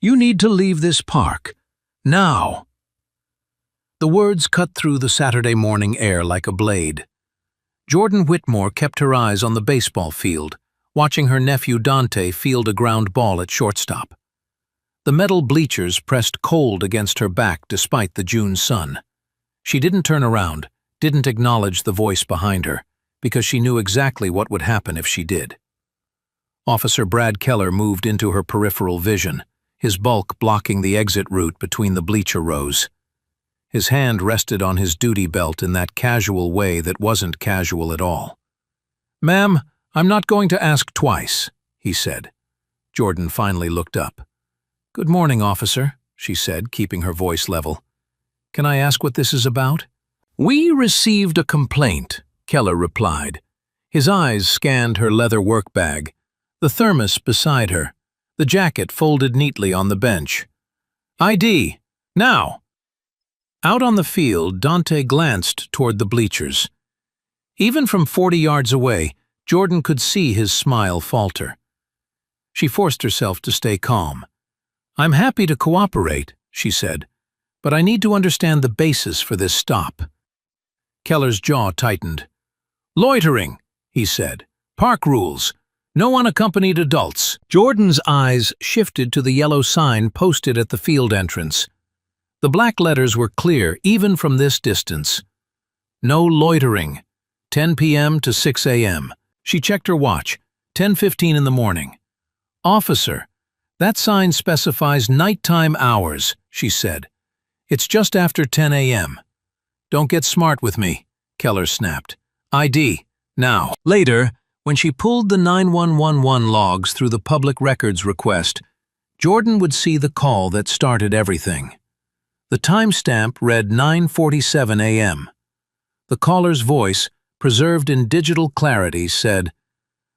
You need to leave this park. Now." The words cut through the Saturday morning air like a blade. Jordan Whitmore kept her eyes on the baseball field, watching her nephew Dante field a ground ball at shortstop. The metal bleachers pressed cold against her back despite the June sun. She didn't turn around, didn't acknowledge the voice behind her, because she knew exactly what would happen if she did. Officer Brad Keller moved into her peripheral vision, his bulk blocking the exit route between the bleacher rows. His hand rested on his duty belt in that casual way that wasn't casual at all. "Ma'am, I'm not going to ask twice," he said. Jordan finally looked up. "Good morning, officer," she said, keeping her voice level. "Can I ask what this is about?" "We received a complaint," Keller replied. His eyes scanned her leather work bag, the thermos beside her, the jacket folded neatly on the bench. "ID, now!" Out on the field, Dante glanced toward the bleachers. Even from 40 yards away, Jordan could see his smile falter. She forced herself to stay calm. "I'm happy to cooperate," she said, "but I need to understand the basis for this stop." Keller's jaw tightened. "Loitering," he said. "Park rules. No unaccompanied adults." Jordan's eyes shifted to the yellow sign posted at the field entrance. The black letters were clear even from this distance. "No loitering. 10 p.m. to 6 a.m. She checked her watch. 10:15 in the morning. "Officer, that sign specifies nighttime hours," she said. "It's just after 10 a.m. "Don't get smart with me," Keller snapped. "ID, now." Later, when she pulled the 9111 logs through the public records request, Jordan would see the call that started everything. The timestamp read 9:47 a.m. The caller's voice, preserved in digital clarity, said,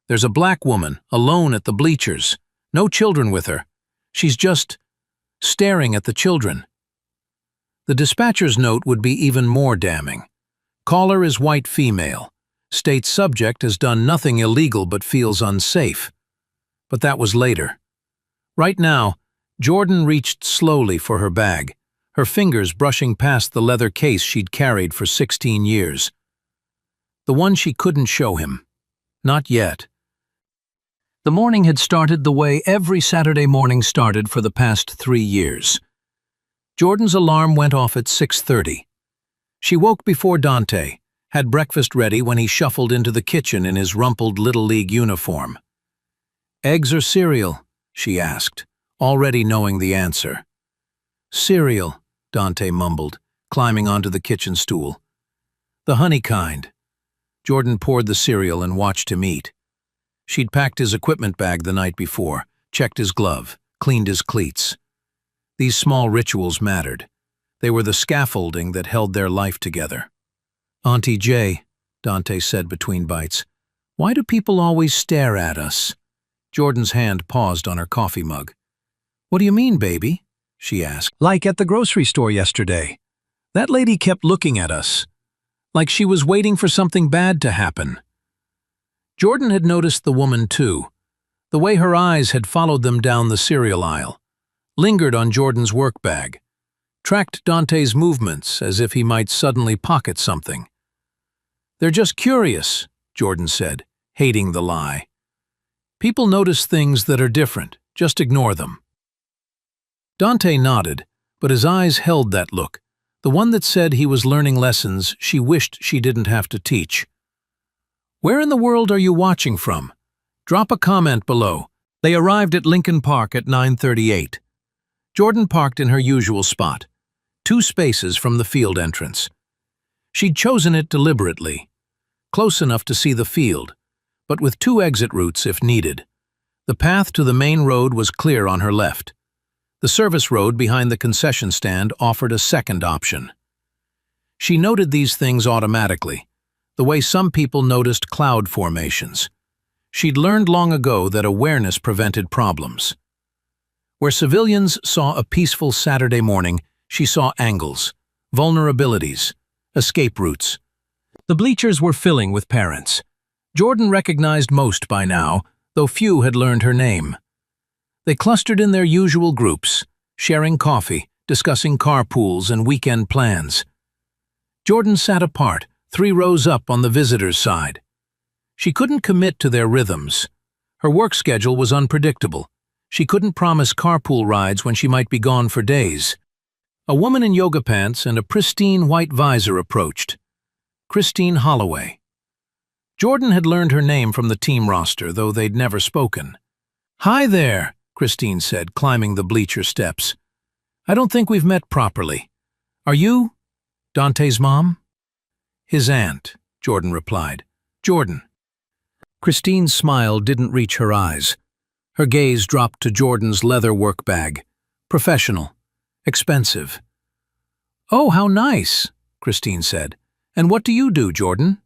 "There's a black woman, alone at the bleachers. No children with her. She's just staring at the children." The dispatcher's note would be even more damning. "Caller is white female. State subject has done nothing illegal but feels unsafe." But that was later. Right now, Jordan reached slowly for her bag, her fingers brushing past the leather case she'd carried for 16 years. The one she couldn't show him. Not yet. The morning had started the way every Saturday morning started for the past 3 years. Jordan's alarm went off at 6:30. She woke before Dante, had breakfast ready when he shuffled into the kitchen in his rumpled Little League uniform. "Eggs or cereal?" she asked, already knowing the answer. "Cereal," Dante mumbled, climbing onto the kitchen stool. "The honey kind." Jordan poured the cereal and watched him eat. She'd packed his equipment bag the night before, checked his glove, cleaned his cleats. These small rituals mattered. They were the scaffolding that held their life together. "Auntie Jay," Dante said between bites, "why do people always stare at us?" Jordan's hand paused on her coffee mug. "What do you mean, baby?" she asked. "Like at the grocery store yesterday. That lady kept looking at us, like she was waiting for something bad to happen." Jordan had noticed the woman too, the way her eyes had followed them down the cereal aisle, lingered on Jordan's work bag, tracked Dante's movements as if he might suddenly pocket something. "They're just curious," Jordan said, hating the lie. "People notice things that are different. Just ignore them." Dante nodded, but his eyes held that look, the one that said he was learning lessons she wished she didn't have to teach. "Where in the world are you watching from? Drop a comment below." They arrived at Lincoln Park at 9:38. Jordan parked in her usual spot, 2 spaces from the field entrance. She'd chosen it deliberately, close enough to see the field, but with 2 exit routes if needed. The path to the main road was clear on her left. The service road behind the concession stand offered a second option. She noted these things automatically, the way some people noticed cloud formations. She'd learned long ago that awareness prevented problems. Where civilians saw a peaceful Saturday morning, she saw angles, vulnerabilities, escape routes. The bleachers were filling with parents. Jordan recognized most by now, though few had learned her name. They clustered in their usual groups, sharing coffee, discussing carpools and weekend plans. Jordan sat apart, 3 rows up on the visitors' side. She couldn't commit to their rhythms. Her work schedule was unpredictable. She couldn't promise carpool rides when she might be gone for days. A woman in yoga pants and a pristine white visor approached. Christine Holloway. Jordan had learned her name from the team roster, though they'd never spoken. "Hi there," Christine said, climbing the bleacher steps. "I don't think we've met properly. Are you Dante's mom?" "His aunt," Jordan replied. "Jordan." Christine's smile didn't reach her eyes. Her gaze dropped to Jordan's leather work bag. Professional. Expensive. "Oh, how nice," Christine said. "And what do you do, Jordan?"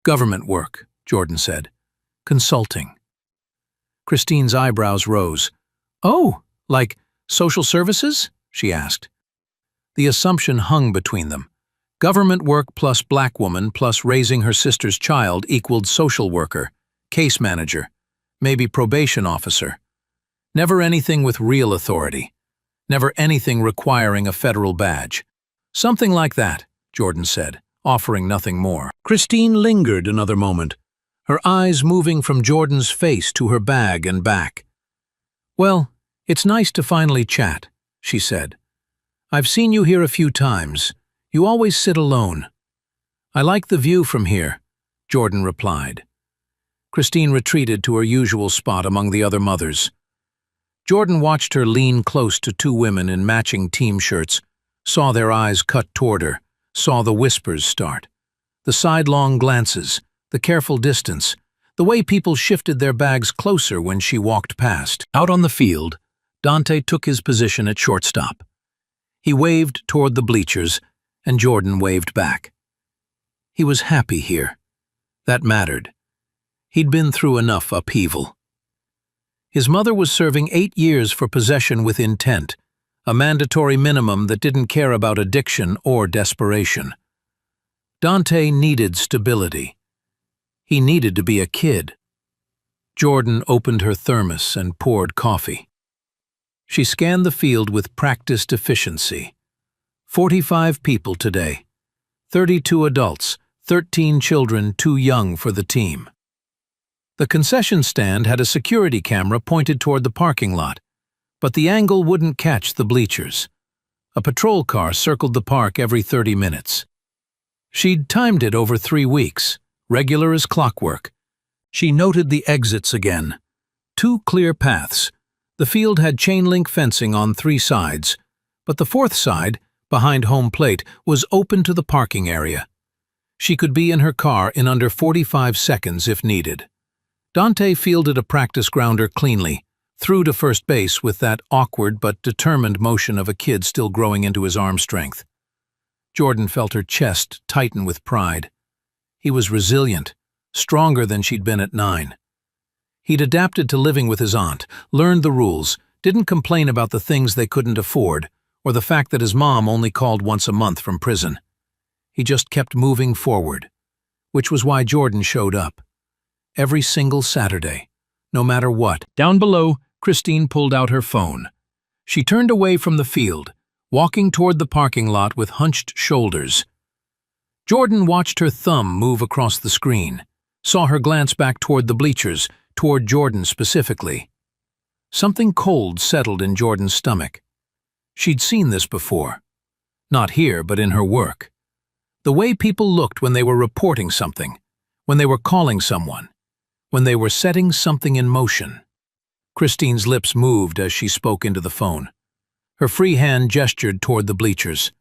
"Government work," Jordan said. "Consulting." Christine's eyebrows rose. "Oh, like social services?" she asked. The assumption hung between them. Government work plus black woman plus raising her sister's child equaled social worker, case manager, maybe probation officer. Never anything with real authority. Never anything requiring a federal badge. "Something like that," Jordan said, offering nothing more. Christine lingered another moment, her eyes moving from Jordan's face to her bag and back. "Well, it's nice to finally chat," she said. "I've seen you here a few times. You always sit alone." "I like the view from here," Jordan replied. Christine retreated to her usual spot among the other mothers. Jordan watched her lean close to 2 women in matching team shirts, saw their eyes cut toward her, saw the whispers start. The sidelong glances, the careful distance, the way people shifted their bags closer when she walked past. Out on the field, Dante took his position at shortstop. He waved toward the bleachers, and Jordan waved back. He was happy here. That mattered. He'd been through enough upheaval. His mother was serving 8 years for possession with intent, a mandatory minimum that didn't care about addiction or desperation. Dante needed stability. He needed to be a kid. Jordan opened her thermos and poured coffee. She scanned the field with practiced efficiency. 45 people today. 32 adults, 13 children too young for the team. The concession stand had a security camera pointed toward the parking lot, but the angle wouldn't catch the bleachers. A patrol car circled the park every 30 minutes. She'd timed it over 3 weeks, regular as clockwork. She noted the exits again. 2 clear paths. The field had chain-link fencing on 3 sides, but the 4th side, behind home plate, was open to the parking area. She could be in her car in under 45 seconds if needed. Dante fielded a practice grounder cleanly, threw to first base with that awkward but determined motion of a kid still growing into his arm strength. Jordan felt her chest tighten with pride. He was resilient, stronger than she'd been at 9. He'd adapted to living with his aunt, learned the rules, didn't complain about the things they couldn't afford, or the fact that his mom only called once a month from prison. He just kept moving forward, which was why Jordan showed up. Every single Saturday, no matter what. Down below, Christine pulled out her phone. She turned away from the field, walking toward the parking lot with hunched shoulders. Jordan watched her thumb move across the screen, saw her glance back toward the bleachers, toward Jordan specifically. Something cold settled in Jordan's stomach. She'd seen this before. Not here, but in her work. The way people looked when they were reporting something, when they were calling someone, when they were setting something in motion. Christine's lips moved as she spoke into the phone. Her free hand gestured toward the bleachers.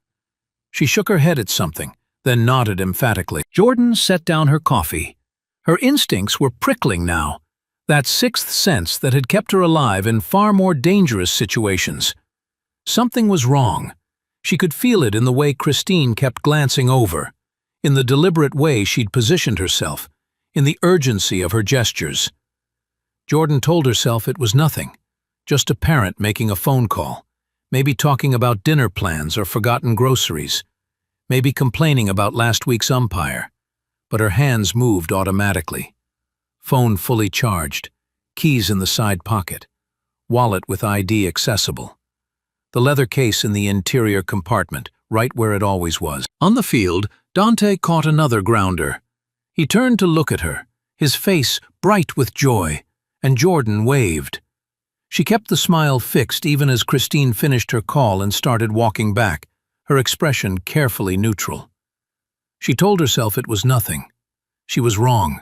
She shook her head at something, then nodded emphatically. Jordan set down her coffee. Her instincts were prickling now, that 6th sense that had kept her alive in far more dangerous situations. Something was wrong. She could feel it in the way Christine kept glancing over, in the deliberate way she'd positioned herself, in the urgency of her gestures. Jordan told herself it was nothing, just a parent making a phone call, maybe talking about dinner plans or forgotten groceries, maybe complaining about last week's umpire, but her hands moved automatically. Phone fully charged, keys in the side pocket. wallet with ID accessible. The leather case in the interior compartment, right where it always was. On the field, Dante caught another grounder. He turned to look at her, his face bright with joy, and Jordan waved. She kept the smile fixed even as Christine finished her call and started walking back, her expression carefully neutral. She told herself it was nothing. She was wrong.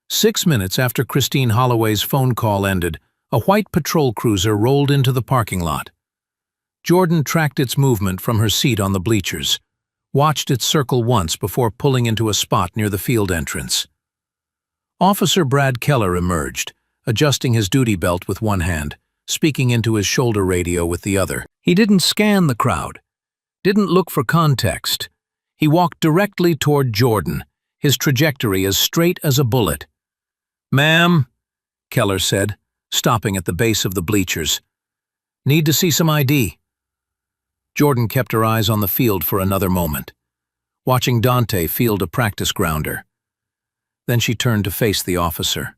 6 minutes after Christine Holloway's phone call ended, a white patrol cruiser rolled into the parking lot. Jordan tracked its movement from her seat on the bleachers, watched it circle once before pulling into a spot near the field entrance. Officer Brad Keller emerged, adjusting his duty belt with one hand, speaking into his shoulder radio with the other. He didn't scan the crowd, didn't look for context. He walked directly toward Jordan, his trajectory as straight as a bullet. "Ma'am," Keller said, stopping at the base of the bleachers. "Need to see some ID." Jordan kept her eyes on the field for another moment, watching Dante field a practice grounder. Then she turned to face the officer.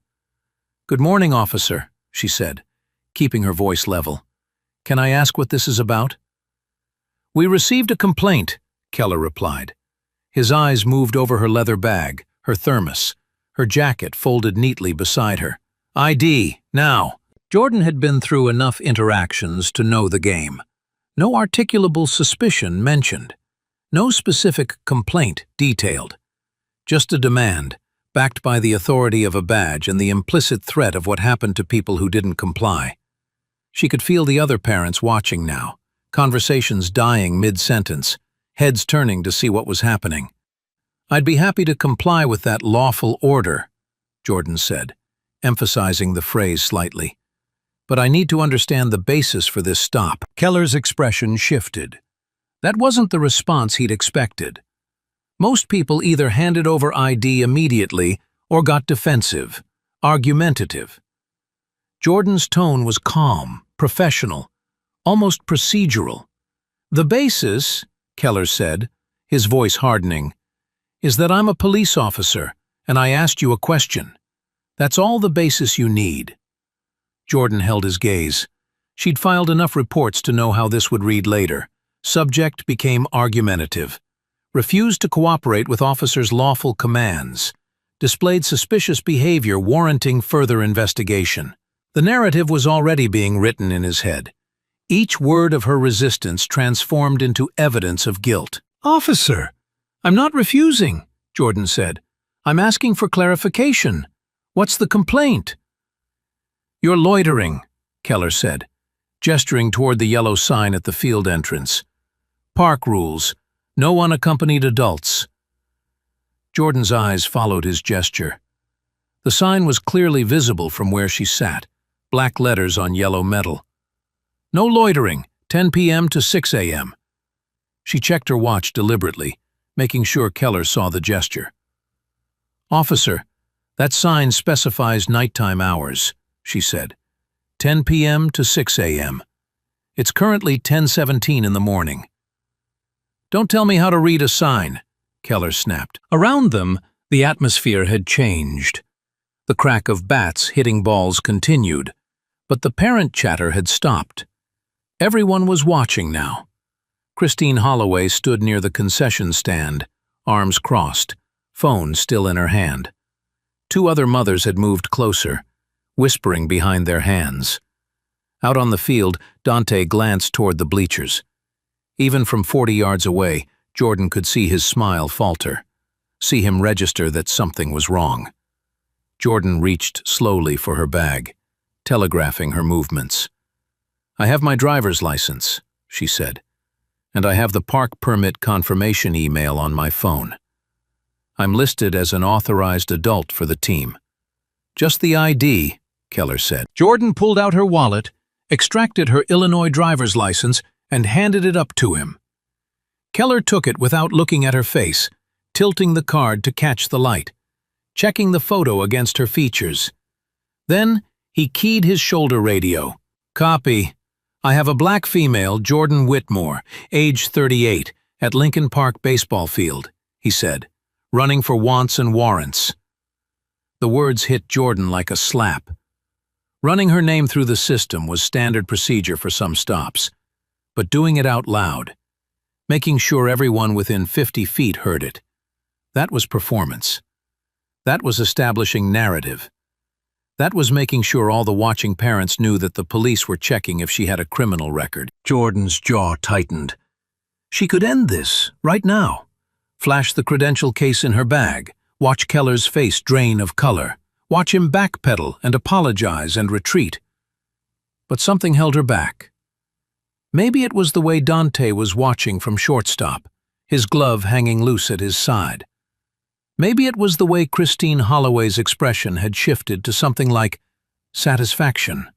"Good morning, officer," she said, keeping her voice level. "Can I ask what this is about?" "We received a complaint," Keller replied. His eyes moved over her leather bag, her thermos, her jacket folded neatly beside her. "ID, now." Jordan had been through enough interactions to know the game. No articulable suspicion mentioned. No specific complaint detailed. Just a demand, backed by the authority of a badge and the implicit threat of what happened to people who didn't comply. She could feel the other parents watching now, conversations dying mid-sentence, heads turning to see what was happening. "I'd be happy to comply with that lawful order," Jordan said, emphasizing the phrase slightly. "But I need to understand the basis for this stop." Keller's expression shifted. That wasn't the response he'd expected. Most people either handed over ID immediately or got defensive, argumentative. Jordan's tone was calm, professional, almost procedural. "The basis," Keller said, his voice hardening, "is that I'm a police officer and I asked you a question. That's all the basis you need." Jordan held his gaze. She'd filed enough reports to know how this would read later. Subject became argumentative. Refused to cooperate with officers' lawful commands. Displayed suspicious behavior warranting further investigation. The narrative was already being written in his head. Each word of her resistance transformed into evidence of guilt. "Officer, I'm not refusing," Jordan said. "I'm asking for clarification. What's the complaint?" "You're loitering," Keller said, gesturing toward the yellow sign at the field entrance. "Park rules. No unaccompanied adults." Jordan's eyes followed his gesture. The sign was clearly visible from where she sat, black letters on yellow metal. "No loitering, 10 p.m. to 6 a.m. She checked her watch deliberately, making sure Keller saw the gesture. "Officer, that sign specifies nighttime hours," she said. 10 p.m. to 6 a.m. It's currently 10:17 in the morning. "Don't tell me how to read a sign," Keller snapped. Around them, the atmosphere had changed. The crack of bats hitting balls continued, but the parent chatter had stopped. Everyone was watching now. Christine Holloway stood near the concession stand, arms crossed, phone still in her hand. Two other mothers had moved closer, whispering behind their hands. Out on the field, Dante glanced toward the bleachers. Even from 40 yards away, Jordan could see his smile falter, see him register that something was wrong. Jordan reached slowly for her bag, telegraphing her movements. "I have my driver's license," she said, "and I have the park permit confirmation email on my phone. I'm listed as an authorized adult for the team." "Just the ID," Keller said. Jordan pulled out her wallet, extracted her Illinois driver's license, and handed it up to him. Keller took it without looking at her face, tilting the card to catch the light, checking the photo against her features. Then he keyed his shoulder radio. "Copy. I have a black female, Jordan Whitmore, age 38, at Lincoln Park baseball field," he said, "running for wants and warrants." The words hit Jordan like a slap. Running her name through the system was standard procedure for some stops, but doing it out loud, making sure everyone within 50 feet heard it, that was performance. That was establishing narrative. That was making sure all the watching parents knew that the police were checking if she had a criminal record. Jordan's jaw tightened. She could end this, right now. Flash the credential case in her bag, watch Keller's face drain of color, watch him backpedal and apologize and retreat. But something held her back. Maybe it was the way Dante was watching from shortstop, his glove hanging loose at his side. Maybe it was the way Christine Holloway's expression had shifted to something like satisfaction.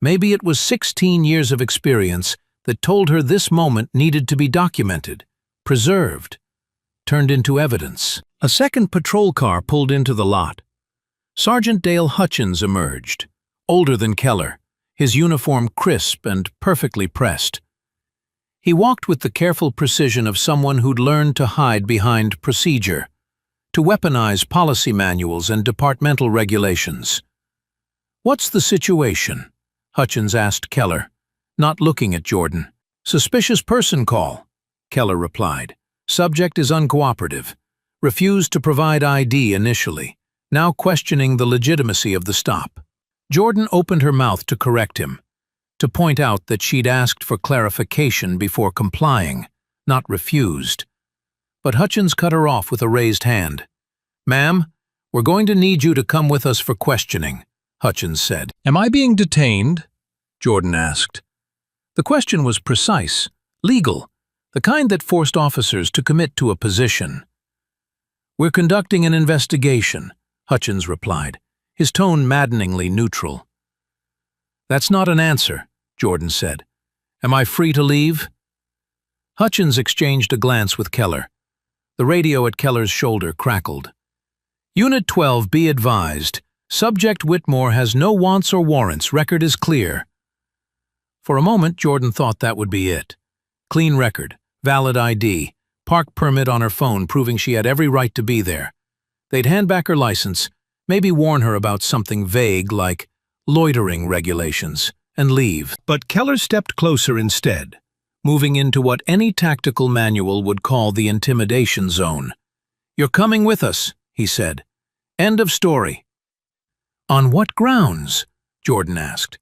Maybe it was 16 years of experience that told her this moment needed to be documented, preserved, turned into evidence. A second patrol car pulled into the lot. Sergeant Dale Hutchins emerged, older than Keller, his uniform crisp and perfectly pressed. He walked with the careful precision of someone who'd learned to hide behind procedure, to weaponize policy manuals and departmental regulations. "What's the situation?" Hutchins asked Keller, not looking at Jordan. "Suspicious person call," Keller replied. "Subject is uncooperative. Refused to provide ID initially, now questioning the legitimacy of the stop." Jordan opened her mouth to correct him, to point out that she'd asked for clarification before complying, not refused. But Hutchins cut her off with a raised hand. "Ma'am, we're going to need you to come with us for questioning," Hutchins said. "Am I being detained?" Jordan asked. The question was precise, legal, the kind that forced officers to commit to a position. "We're conducting an investigation," Hutchins replied, his tone maddeningly neutral. "That's not an answer," Jordan said. "Am I free to leave?" Hutchins exchanged a glance with Keller. The radio at Keller's shoulder crackled. "Unit 12, be advised. Subject Whitmore has no wants or warrants. Record is clear." For a moment, Jordan thought that would be it. Clean record, valid ID, park permit on her phone proving she had every right to be there. They'd hand back her license, maybe warn her about something vague like loitering regulations, and leave. But Keller stepped closer instead, moving into what any tactical manual would call the intimidation zone. "You're coming with us," he said. "End of story." "On what grounds?" Jordan asked.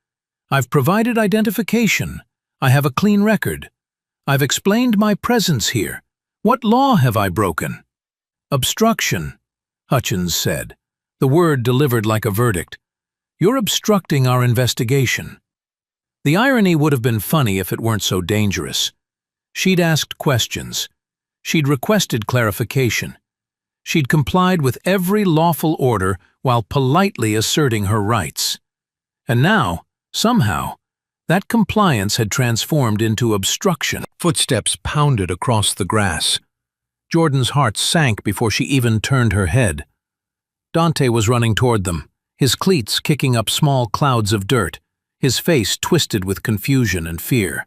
"I've provided identification. I have a clean record. I've explained my presence here. What law have I broken?" "Obstruction," Hutchins said, the word delivered like a verdict. "You're obstructing our investigation." The irony would have been funny if it weren't so dangerous. She'd asked questions. She'd requested clarification. She'd complied with every lawful order while politely asserting her rights. And now, somehow, that compliance had transformed into obstruction. Footsteps pounded across the grass. Jordan's heart sank before she even turned her head. Dante was running toward them, his cleats kicking up small clouds of dirt, his face twisted with confusion and fear.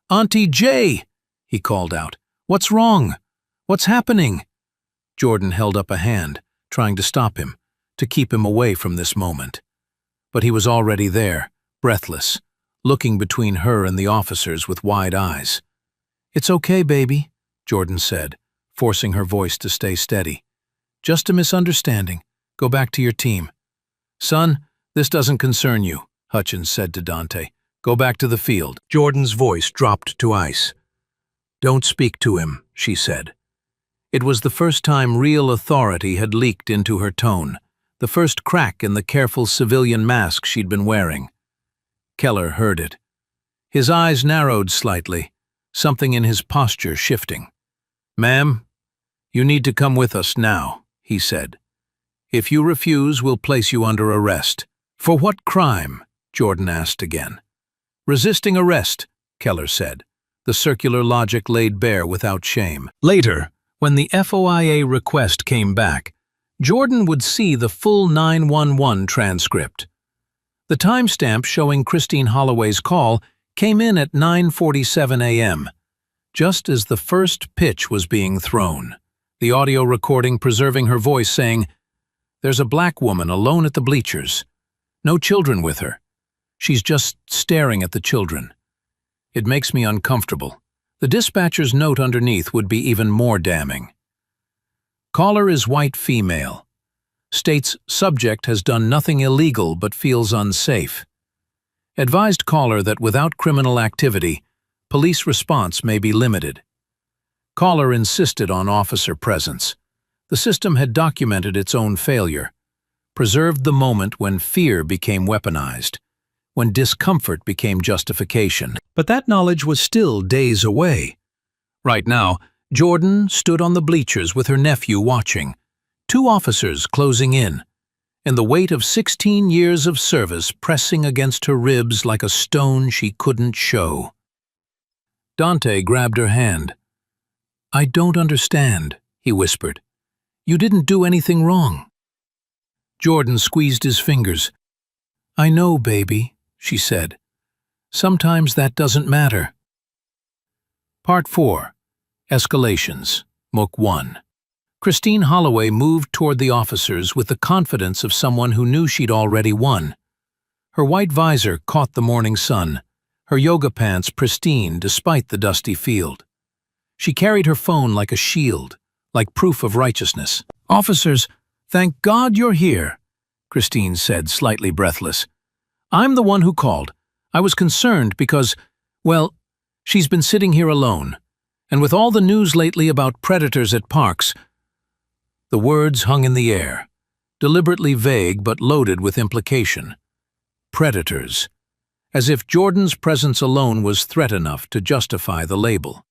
"Auntie Jay!" he called out. "What's wrong? What's happening?" Jordan held up a hand, trying to stop him, to keep him away from this moment. But he was already there, breathless, looking between her and the officers with wide eyes. "It's okay, baby," Jordan said, forcing her voice to stay steady. "Just a misunderstanding. Go back to your team." "Son, this doesn't concern you," Hutchins said to Dante. "Go back to the field." Jordan's voice dropped to ice. "Don't speak to him," she said. It was the first time real authority had leaked into her tone, the first crack in the careful civilian mask she'd been wearing. Keller heard it. His eyes narrowed slightly, something in his posture shifting. "Ma'am, you need to come with us now," he said. "If you refuse, we'll place you under arrest." "For what crime?" Jordan asked again. "Resisting arrest," Keller said, the circular logic laid bare without shame. Later, when the FOIA request came back, Jordan would see the full 911 transcript. The timestamp showing Christine Holloway's call came in at 9:47 a.m., just as the first pitch was being thrown, the audio recording preserving her voice saying, "There's a black woman alone at the bleachers. No children with her. She's just staring at the children. It makes me uncomfortable. The dispatcher's note underneath would be even more damning. Caller is white female. States subject has done nothing illegal but feels unsafe. Advised caller that without criminal activity, police response may be limited. Caller insisted on officer presence. The system had documented its own failure, preserved the moment when fear became weaponized, when discomfort became justification. But that knowledge was still days away. Right now, Jordan stood on the bleachers with her nephew watching, 2 officers closing in, and the weight of 16 years of service pressing against her ribs like a stone she couldn't show. Dante grabbed her hand. "I don't understand," he whispered. "You didn't do anything wrong." Jordan squeezed his fingers. "I know, baby," she said. "Sometimes that doesn't matter." Part 4. Escalations. Mook 1. Christine Holloway moved toward the officers with the confidence of someone who knew she'd already won. Her white visor caught the morning sun, her yoga pants pristine despite the dusty field. She carried her phone like a shield, like proof of righteousness. "Officers, thank God you're here," Christine said, slightly breathless. "I'm the one who called. I was concerned because, well, she's been sitting here alone, and with all the news lately about predators at parks." The words hung in the air, deliberately vague but loaded with implication. Predators. As if Jordan's presence alone was threat enough to justify the label.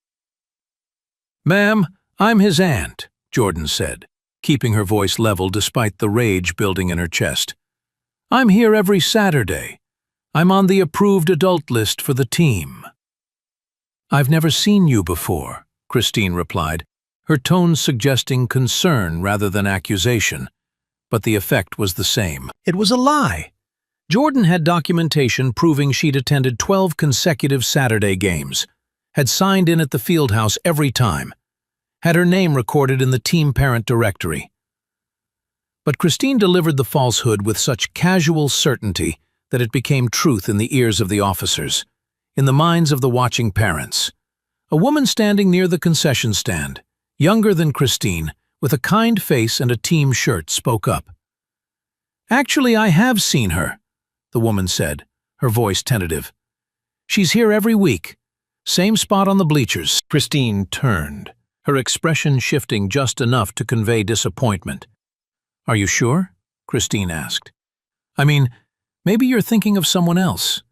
"Ma'am, I'm his aunt," Jordan said, keeping her voice level despite the rage building in her chest. "I'm here every Saturday. I'm on the approved adult list for the team." "I've never seen you before," Christine replied, her tone suggesting concern rather than accusation, but the effect was the same. It was a lie. Jordan had documentation proving she'd attended 12 consecutive Saturday games, had signed in at the field house every time, had her name recorded in the team parent directory. But Christine delivered the falsehood with such casual certainty that it became truth in the ears of the officers, in the minds of the watching parents. A woman standing near the concession stand, younger than Christine, with a kind face and a team shirt, spoke up. "Actually, I have seen her," the woman said, her voice tentative. "She's here every week. Same spot on the bleachers." Christine turned, her expression shifting just enough to convey disappointment. "Are you sure?" Christine asked. "I mean, maybe you're thinking of someone else.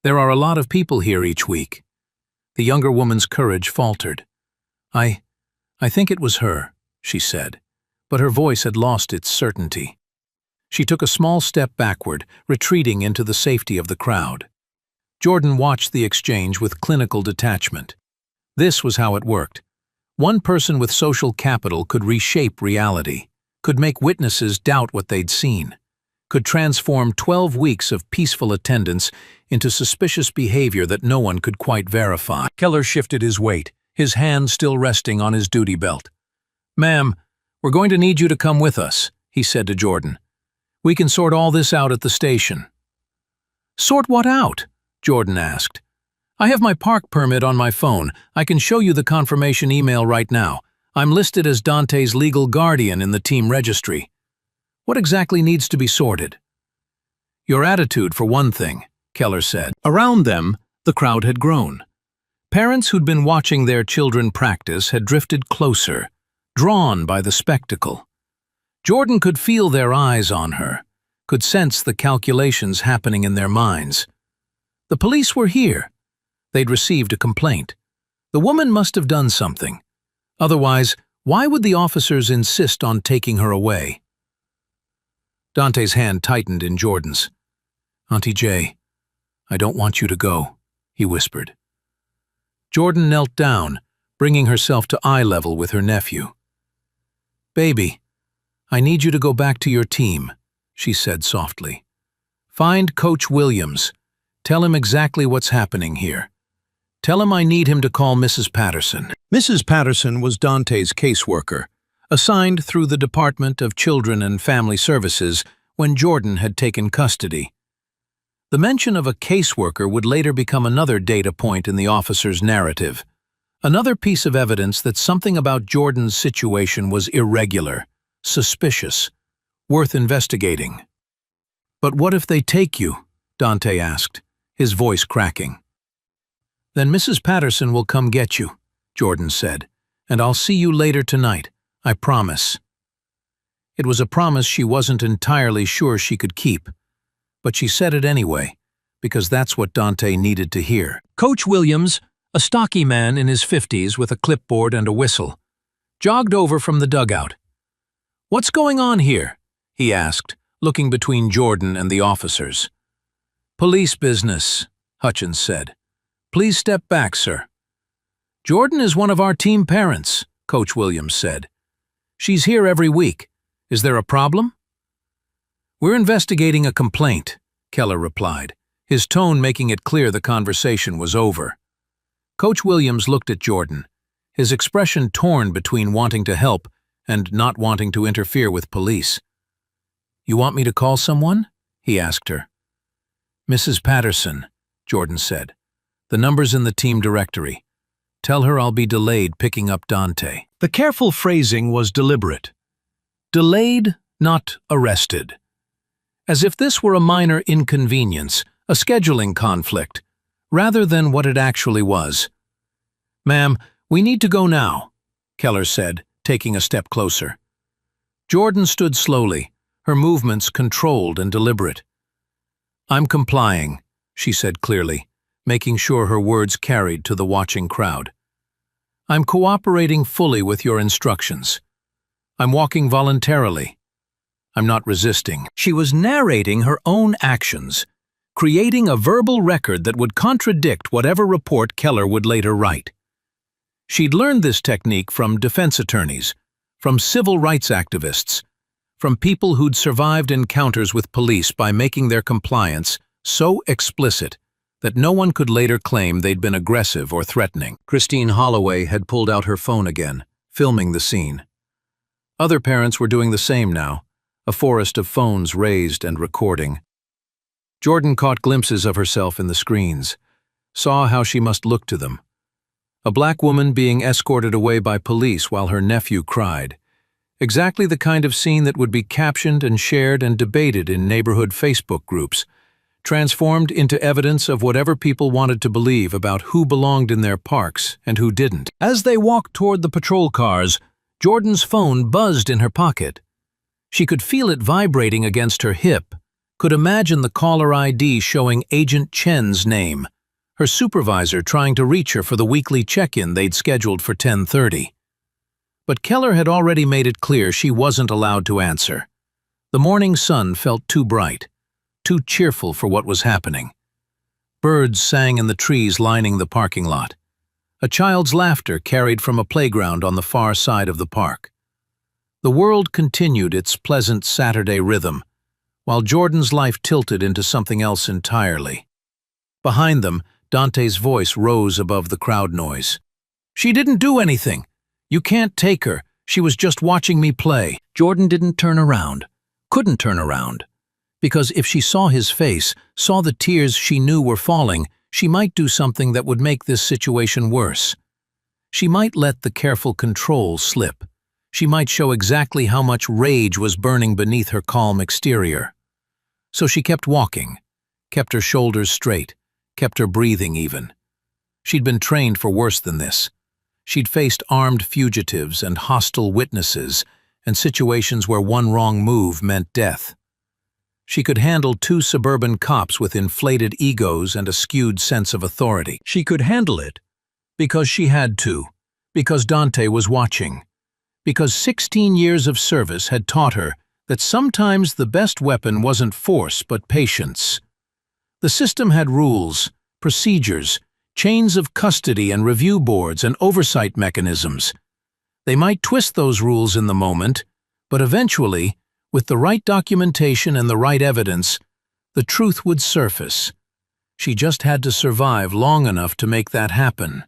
There are a lot of people here each week." The younger woman's courage faltered. I think it was her," she said, but her voice had lost its certainty. She took a small step backward, retreating into the safety of the crowd. Jordan watched the exchange with clinical detachment. This was how it worked. One person with social capital could reshape reality, could make witnesses doubt what they'd seen, could transform 12 weeks of peaceful attendance into suspicious behavior that no one could quite verify. Keller shifted his weight, his hand still resting on his duty belt. "Ma'am, we're going to need you to come with us," he said to Jordan. "We can sort all this out at the station." "Sort what out?" Jordan asked. "I have my park permit on my phone. I can show you the confirmation email right now. I'm listed as Dante's legal guardian in the team registry. What exactly needs to be sorted?" "Your attitude, for one thing," Keller said. Around them, the crowd had grown. Parents who'd been watching their children practice had drifted closer, drawn by the spectacle. Jordan could feel their eyes on her, could sense the calculations happening in their minds. The police were here. They'd received a complaint. The woman must have done something. Otherwise, why would the officers insist on taking her away? Dante's hand tightened in Jordan's. "Auntie Jay, I don't want you to go," he whispered. Jordan knelt down, bringing herself to eye level with her nephew. "Baby, I need you to go back to your team," she said softly. "Find Coach Williams. Tell him exactly what's happening here. Tell him I need him to call Mrs. Patterson." Mrs. Patterson was Dante's caseworker, assigned through the Department of Children and Family Services when Jordan had taken custody. The mention of a caseworker would later become another data point in the officer's narrative, another piece of evidence that something about Jordan's situation was irregular, suspicious, worth investigating. "But what if they take you?" Dante asked, his voice cracking. "Then Mrs. Patterson will come get you," Jordan said, "and I'll see you later tonight, I promise." It was a promise she wasn't entirely sure she could keep, but she said it anyway, because that's what Dante needed to hear. Coach Williams, a stocky man in his 50s with a clipboard and a whistle, jogged over from the dugout. "What's going on here?" he asked, looking between Jordan and the officers. "Police business," Hutchins said. "Please step back, sir." "Jordan is one of our team parents," Coach Williams said. "She's here every week. Is there a problem?" "We're investigating a complaint," Keller replied, his tone making it clear the conversation was over. Coach Williams looked at Jordan, his expression torn between wanting to help and not wanting to interfere with police. "You want me to call someone?" he asked her. "Mrs. Patterson," Jordan said. "The number's in the team directory. Tell her I'll be delayed picking up Dante." The careful phrasing was deliberate. Delayed, not arrested. As if this were a minor inconvenience, a scheduling conflict, rather than what it actually was. "Ma'am, we need to go now," Keller said, taking a step closer. Jordan stood slowly, her movements controlled and deliberate. "I'm complying," she said clearly, making sure her words carried to the watching crowd. "I'm cooperating fully with your instructions. I'm walking voluntarily. I'm not resisting." She was narrating her own actions, creating a verbal record that would contradict whatever report Keller would later write. She'd learned this technique from defense attorneys, from civil rights activists, from people who'd survived encounters with police by making their compliance so explicit that no one could later claim they'd been aggressive or threatening. Christine Holloway had pulled out her phone again, filming the scene. Other parents were doing the same now, a forest of phones raised and recording. Jordan caught glimpses of herself in the screens, saw how she must look to them. A black woman being escorted away by police while her nephew cried. Exactly the kind of scene that would be captioned and shared and debated in neighborhood Facebook groups, transformed into evidence of whatever people wanted to believe about who belonged in their parks and who didn't. As they walked toward the patrol cars, Jordan's phone buzzed in her pocket. She could feel it vibrating against her hip, could imagine the caller ID showing Agent Chen's name, her supervisor trying to reach her for the weekly check-in they'd scheduled for 10:30. But Keller had already made it clear she wasn't allowed to answer. The morning sun felt too bright, too cheerful for what was happening. Birds sang in the trees lining the parking lot. A child's laughter carried from a playground on the far side of the park. The world continued its pleasant Saturday rhythm, while Jordan's life tilted into something else entirely. Behind them, Dante's voice rose above the crowd noise. "She didn't do anything. You can't take her. She was just watching me play." Jordan didn't turn around, couldn't turn around, because if she saw his face, saw the tears she knew were falling, she might do something that would make this situation worse. She might let the careful control slip. She might show exactly how much rage was burning beneath her calm exterior. So she kept walking, kept her shoulders straight, kept her breathing even. She'd been trained for worse than this. She'd faced armed fugitives and hostile witnesses and situations where one wrong move meant death. She could handle 2 suburban cops with inflated egos and a skewed sense of authority. She could handle it because she had to, because Dante was watching, because 16 years of service had taught her that sometimes the best weapon wasn't force but patience. The system had rules, procedures, chains of custody and review boards and oversight mechanisms. They might twist those rules in the moment, but eventually, with the right documentation and the right evidence, the truth would surface. She just had to survive long enough to make that happen.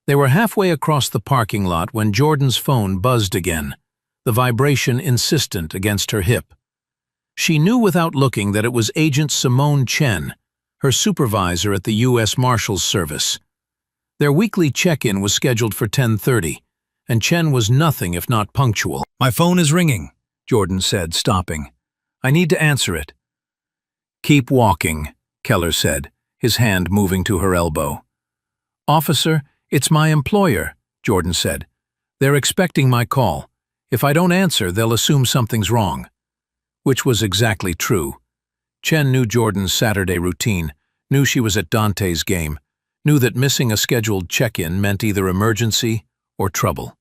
They were halfway across the parking lot when Jordan's phone buzzed again, the vibration insistent against her hip. She knew without looking that it was Agent Simone Chen, her supervisor at the U.S. Marshal's service. Their weekly check-in was scheduled for 10:30, and Chen was nothing if not punctual. "My phone is ringing," Jordan said, stopping. "I need to answer it." "Keep walking," Keller said, his hand moving to her elbow. "Officer, it's my employer," Jordan said. "They're expecting my call. If I don't answer, they'll assume something's wrong." Which was exactly true. Chen knew Jordan's Saturday routine, knew she was at Dante's game, knew that missing a scheduled check-in meant either emergency or trouble.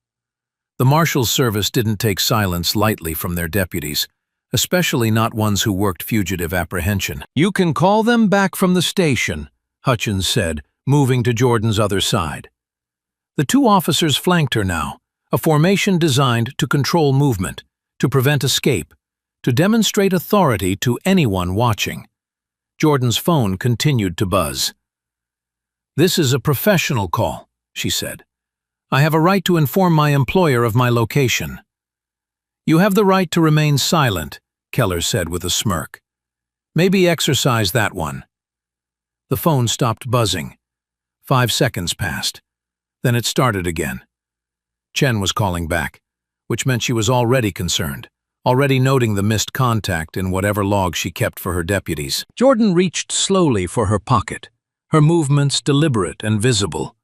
The Marshal's service didn't take silence lightly from their deputies, especially not ones who worked fugitive apprehension. "You can call them back from the station," Hutchins said, moving to Jordan's other side. The two officers flanked her now, a formation designed to control movement, to prevent escape, to demonstrate authority to anyone watching. Jordan's phone continued to buzz. "This is a professional call," she said. "I have a right to inform my employer of my location." "You have the right to remain silent," Keller said with a smirk. "Maybe exercise that one." The phone stopped buzzing. 5 seconds passed. Then it started again. Chen was calling back, which meant she was already concerned, already noting the missed contact in whatever log she kept for her deputies. Jordan reached slowly for her pocket, her movements deliberate and visible.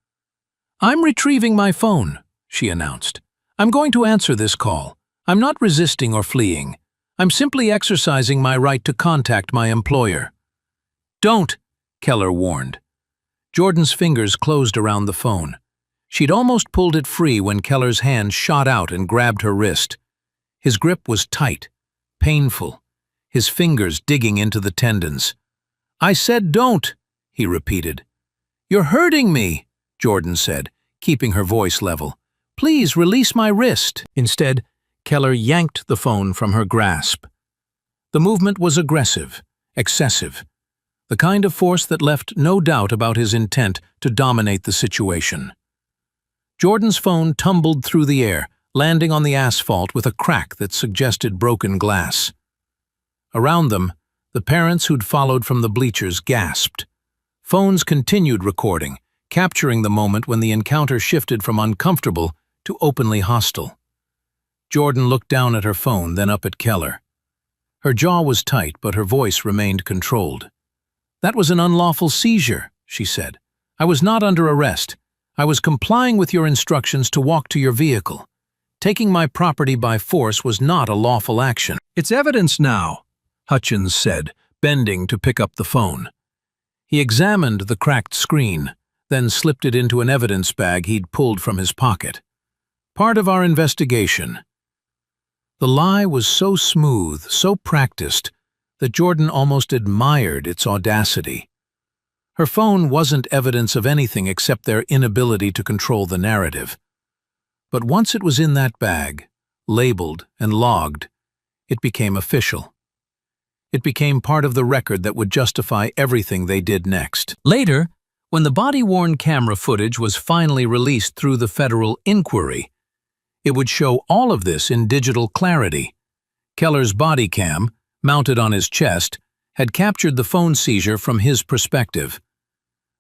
"I'm retrieving my phone," she announced. "I'm going to answer this call. I'm not resisting or fleeing. I'm simply exercising my right to contact my employer." "Don't," Keller warned. Jordan's fingers closed around the phone. She'd almost pulled it free when Keller's hand shot out and grabbed her wrist. His grip was tight, painful, his fingers digging into the tendons. "I said don't," he repeated. "You're hurting me," Jordan said, keeping her voice level. "Please release my wrist." Instead, Keller yanked the phone from her grasp. The movement was aggressive, excessive, the kind of force that left no doubt about his intent to dominate the situation. Jordan's phone tumbled through the air, landing on the asphalt with a crack that suggested broken glass. Around them, the parents who'd followed from the bleachers gasped. Phones continued recording, capturing the moment when the encounter shifted from uncomfortable to openly hostile. Jordan looked down at her phone, then up at Keller. Her jaw was tight, but her voice remained controlled. "That was an unlawful seizure," she said. "I was not under arrest. I was complying with your instructions to walk to your vehicle. Taking my property by force was not a lawful action." "It's evidence now," Hutchins said, bending to pick up the phone. He examined the cracked screen, then slipped it into an evidence bag he'd pulled from his pocket. "Part of our investigation." The lie was so smooth, so practiced, that Jordan almost admired its audacity. Her phone wasn't evidence of anything except their inability to control the narrative. But once it was in that bag, labeled and logged, it became official. It became part of the record that would justify everything they did next. Later, when the body-worn camera footage was finally released through the federal inquiry, it would show all of this in digital clarity. Keller's body cam, mounted on his chest, had captured the phone seizure from his perspective.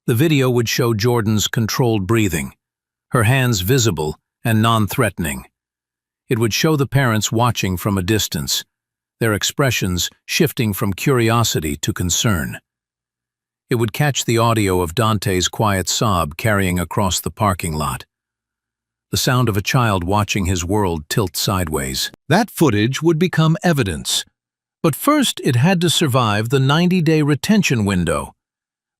The video would show Jordan's controlled breathing, her hands visible and non-threatening. It would show the parents watching from a distance, their expressions shifting from curiosity to concern. It would catch the audio of Dante's quiet sob carrying across the parking lot, the sound of a child watching his world tilt sideways. That footage would become evidence. But first it had to survive the 90-day retention window,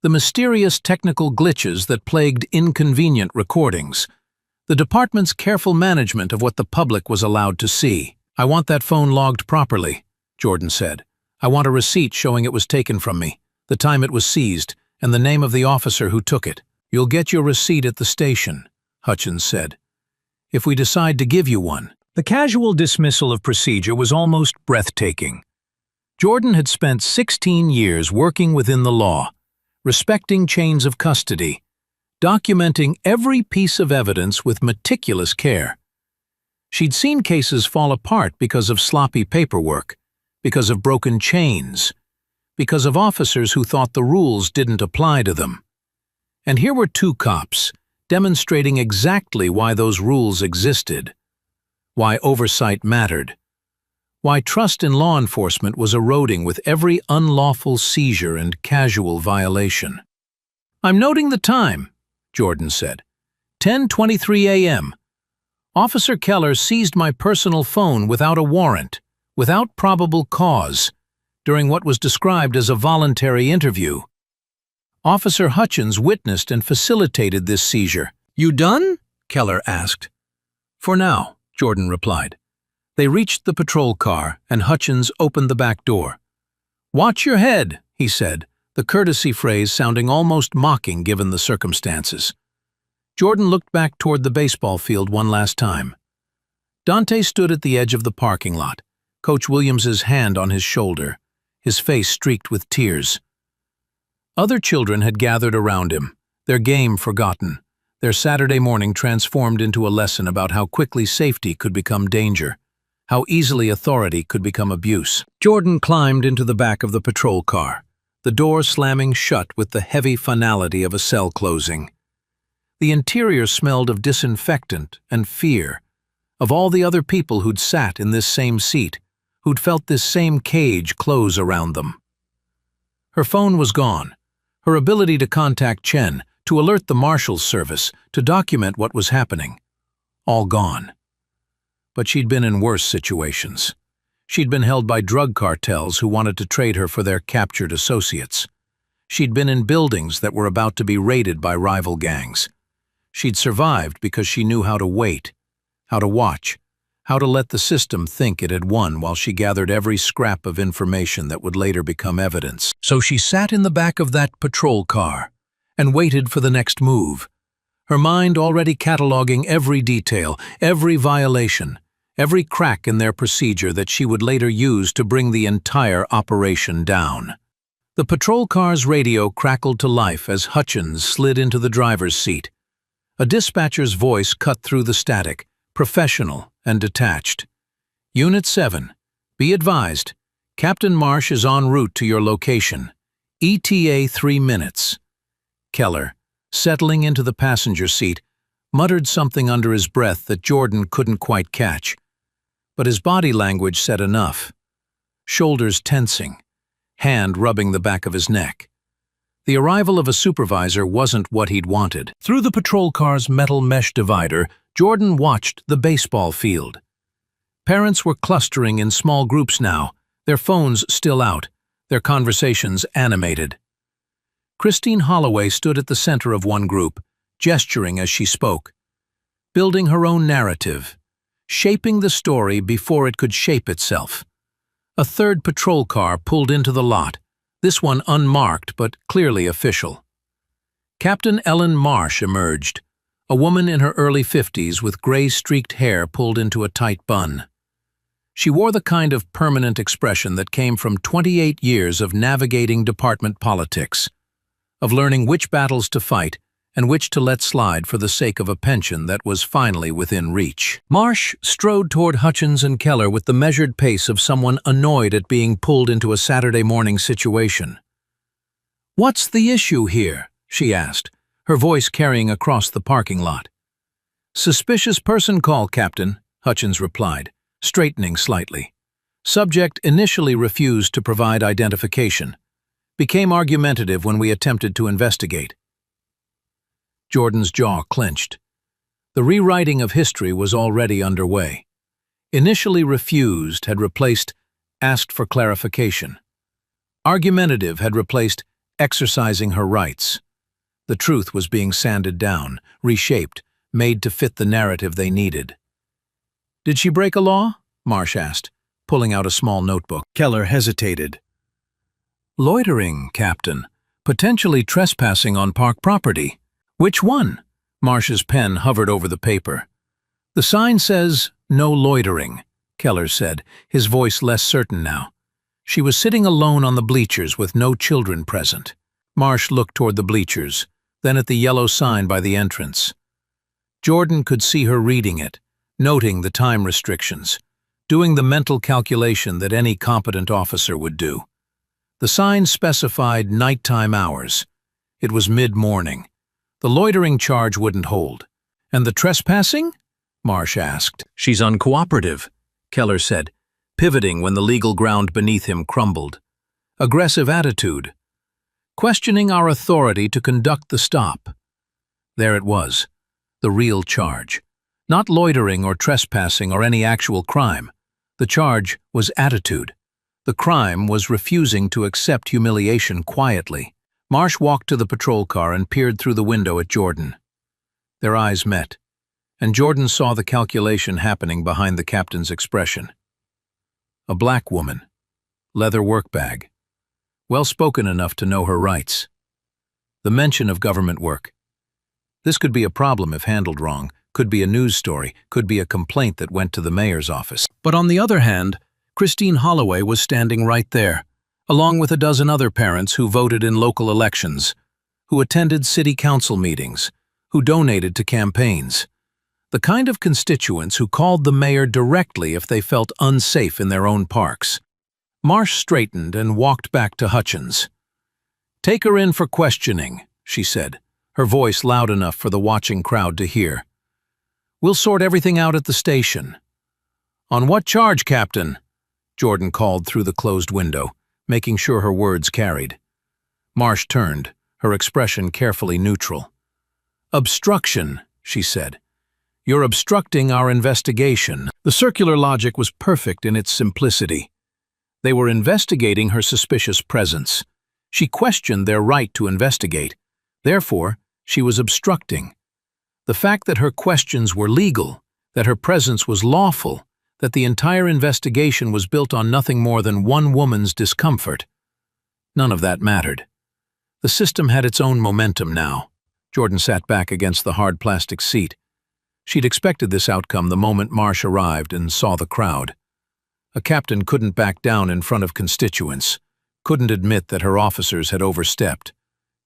the mysterious technical glitches that plagued inconvenient recordings, the department's careful management of what the public was allowed to see. "I want that phone logged properly," Jordan said. "I want a receipt showing it was taken from me, the time it was seized, and the name of the officer who took it." "You'll get your receipt at the station," Hutchins said, "if we decide to give you one." The casual dismissal of procedure was almost breathtaking. Jordan had spent 16 years working within the law, respecting chains of custody, documenting every piece of evidence with meticulous care. She'd seen cases fall apart because of sloppy paperwork, because of broken chains, because of officers who thought the rules didn't apply to them. And here were two cops, demonstrating exactly why those rules existed, why oversight mattered, why trust in law enforcement was eroding with every unlawful seizure and casual violation. "I'm noting the time," Jordan said. 10:23 a.m. Officer Keller seized my personal phone without a warrant, without probable cause, during what was described as a voluntary interview. Officer Hutchins witnessed and facilitated this seizure. "You done?" Keller asked. "For now," Jordan replied. They reached the patrol car, and Hutchins opened the back door. "Watch your head," he said, the courtesy phrase sounding almost mocking given the circumstances. Jordan looked back toward the baseball field one last time. Dante stood at the edge of the parking lot, Coach Williams's hand on his shoulder, his face streaked with tears. Other children had gathered around him, their game forgotten, their Saturday morning transformed into a lesson about how quickly safety could become danger, how easily authority could become abuse. Jordan climbed into the back of the patrol car, the door slamming shut with the heavy finality of a cell closing. The interior smelled of disinfectant and fear, of all the other people who'd sat in this same seat, who'd felt this same cage close around them. Her phone was gone. Her ability to contact Chen, to alert the Marshal's service, to document what was happening. All gone. But she'd been in worse situations. She'd been held by drug cartels who wanted to trade her for their captured associates. She'd been in buildings that were about to be raided by rival gangs. She'd survived because she knew how to wait, how to watch, how to let the system think it had won while she gathered every scrap of information that would later become evidence. So she sat in the back of that patrol car and waited for the next move, her mind already cataloging every detail, every violation, every crack in their procedure that she would later use to bring the entire operation down. The patrol car's radio crackled to life as Hutchins slid into the driver's seat. A dispatcher's voice cut through the static, professional and detached. "Unit 7, be advised, Captain Marsh is en route to your location. ETA 3 minutes. Keller, settling into the passenger seat, muttered something under his breath that Jordan couldn't quite catch. But his body language said enough. Shoulders tensing, hand rubbing the back of his neck. The arrival of a supervisor wasn't what he'd wanted. Through the patrol car's metal mesh divider, Jordan watched the baseball field. Parents were clustering in small groups now, their phones still out, their conversations animated. Christine Holloway stood at the center of one group, gesturing as she spoke, building her own narrative, shaping the story before it could shape itself. A third patrol car pulled into the lot, this one unmarked but clearly official. Captain Ellen Marsh emerged, a woman in her early 50s with gray-streaked hair pulled into a tight bun. She wore the kind of permanent expression that came from 28 years of navigating department politics, of learning which battles to fight and which to let slide for the sake of a pension that was finally within reach. Marsh strode toward Hutchins and Keller with the measured pace of someone annoyed at being pulled into a Saturday morning situation. "What's the issue here?" she asked, her voice carrying across the parking lot. "Suspicious person call, Captain," Hutchins replied, straightening slightly. Subject initially refused to provide identification. Became argumentative when we attempted to investigate. Jordan's jaw clenched. The rewriting of history was already underway. Initially refused had replaced asked for clarification. Argumentative had replaced exercising her rights. The truth was being sanded down, reshaped, made to fit the narrative they needed. "Did she break a law?" Marsh asked, pulling out a small notebook. Keller hesitated. "Loitering, Captain. Potentially trespassing on park property." "Which one?" Marsh's pen hovered over the paper. "The sign says, 'No loitering,'" Keller said, his voice less certain now. She was sitting alone on the bleachers with no children present. Marsh looked toward the bleachers, then at the yellow sign by the entrance. Jordan could see her reading it, noting the time restrictions. doing the mental calculation that any competent officer would do. The sign specified nighttime hours. It was mid-morning. The loitering charge wouldn't hold. And the trespassing? Marsh asked. She's uncooperative, Keller said, pivoting when the legal ground beneath him crumbled. Aggressive attitude. Questioning our authority to conduct the stop. There it was, the real charge. Not loitering or trespassing or any actual crime. The charge was attitude. The crime was refusing to accept humiliation quietly. Marsh walked to the patrol car and peered through the window at Jordan. Their eyes met, and Jordan saw the calculation happening behind the captain's expression. A black woman, leather work bag, well-spoken enough to know her rights. The mention of government work. This could be a problem if handled wrong, could be a news story, could be a complaint that went to the mayor's office. But on the other hand, Christine Holloway was standing right there, along with a dozen other parents who voted in local elections, who attended city council meetings, who donated to campaigns. The kind of constituents who called the mayor directly if they felt unsafe in their own parks. Marsh straightened and walked back to Hutchins. "Take her in for questioning," she said, her voice loud enough for the watching crowd to hear. "We'll sort everything out at the station." "On what charge, Captain?" Jordan called through the closed window, making sure her words carried. Marsh turned, her expression carefully neutral. "Obstruction," she said. "You're obstructing our investigation." The circular logic was perfect in its simplicity. They were investigating her suspicious presence. She questioned their right to investigate. Therefore, she was obstructing. The fact that her questions were legal, that her presence was lawful, that the entire investigation was built on nothing more than one woman's discomfort. None of that mattered. The system had its own momentum now. Jordan sat back against the hard plastic seat. She'd expected this outcome the moment Marsh arrived and saw the crowd. A captain couldn't back down in front of constituents, couldn't admit that her officers had overstepped,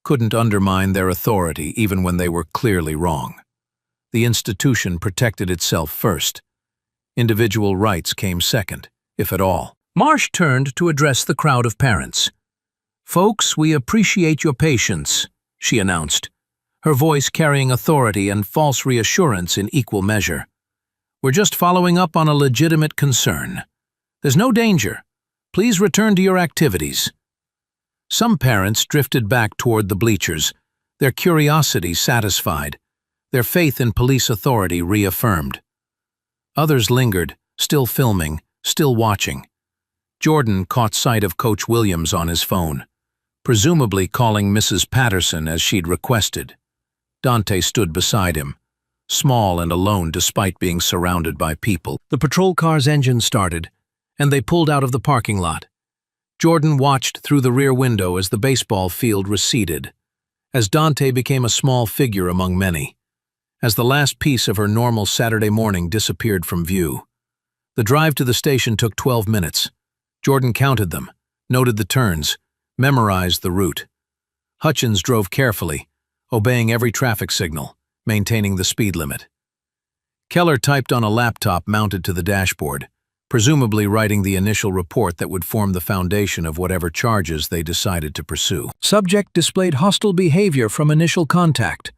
couldn't undermine their authority even when they were clearly wrong. The institution protected itself first. Individual rights came second, if at all. Marsh turned to address the crowd of parents. "Folks, we appreciate your patience," she announced, her voice carrying authority and false reassurance in equal measure. "We're just following up on a legitimate concern. There's no danger. Please return to your activities." Some parents drifted back toward the bleachers, their curiosity satisfied, their faith in police authority reaffirmed. Others lingered, still filming, still watching. Jordan caught sight of Coach Williams on his phone, presumably calling Mrs. Patterson as she'd requested. Dante stood beside him, small and alone despite being surrounded by people. The patrol car's engine started, and they pulled out of the parking lot. Jordan watched through the rear window as the baseball field receded, as Dante became a small figure among many, as the last piece of her normal Saturday morning disappeared from view. The drive to the station took 12 minutes. Jordan counted them, noted the turns, memorized the route. Hutchins drove carefully, obeying every traffic signal, maintaining the speed limit. Keller typed on a laptop mounted to the dashboard, presumably writing the initial report that would form the foundation of whatever charges they decided to pursue. "Subject displayed hostile behavior from initial contact,"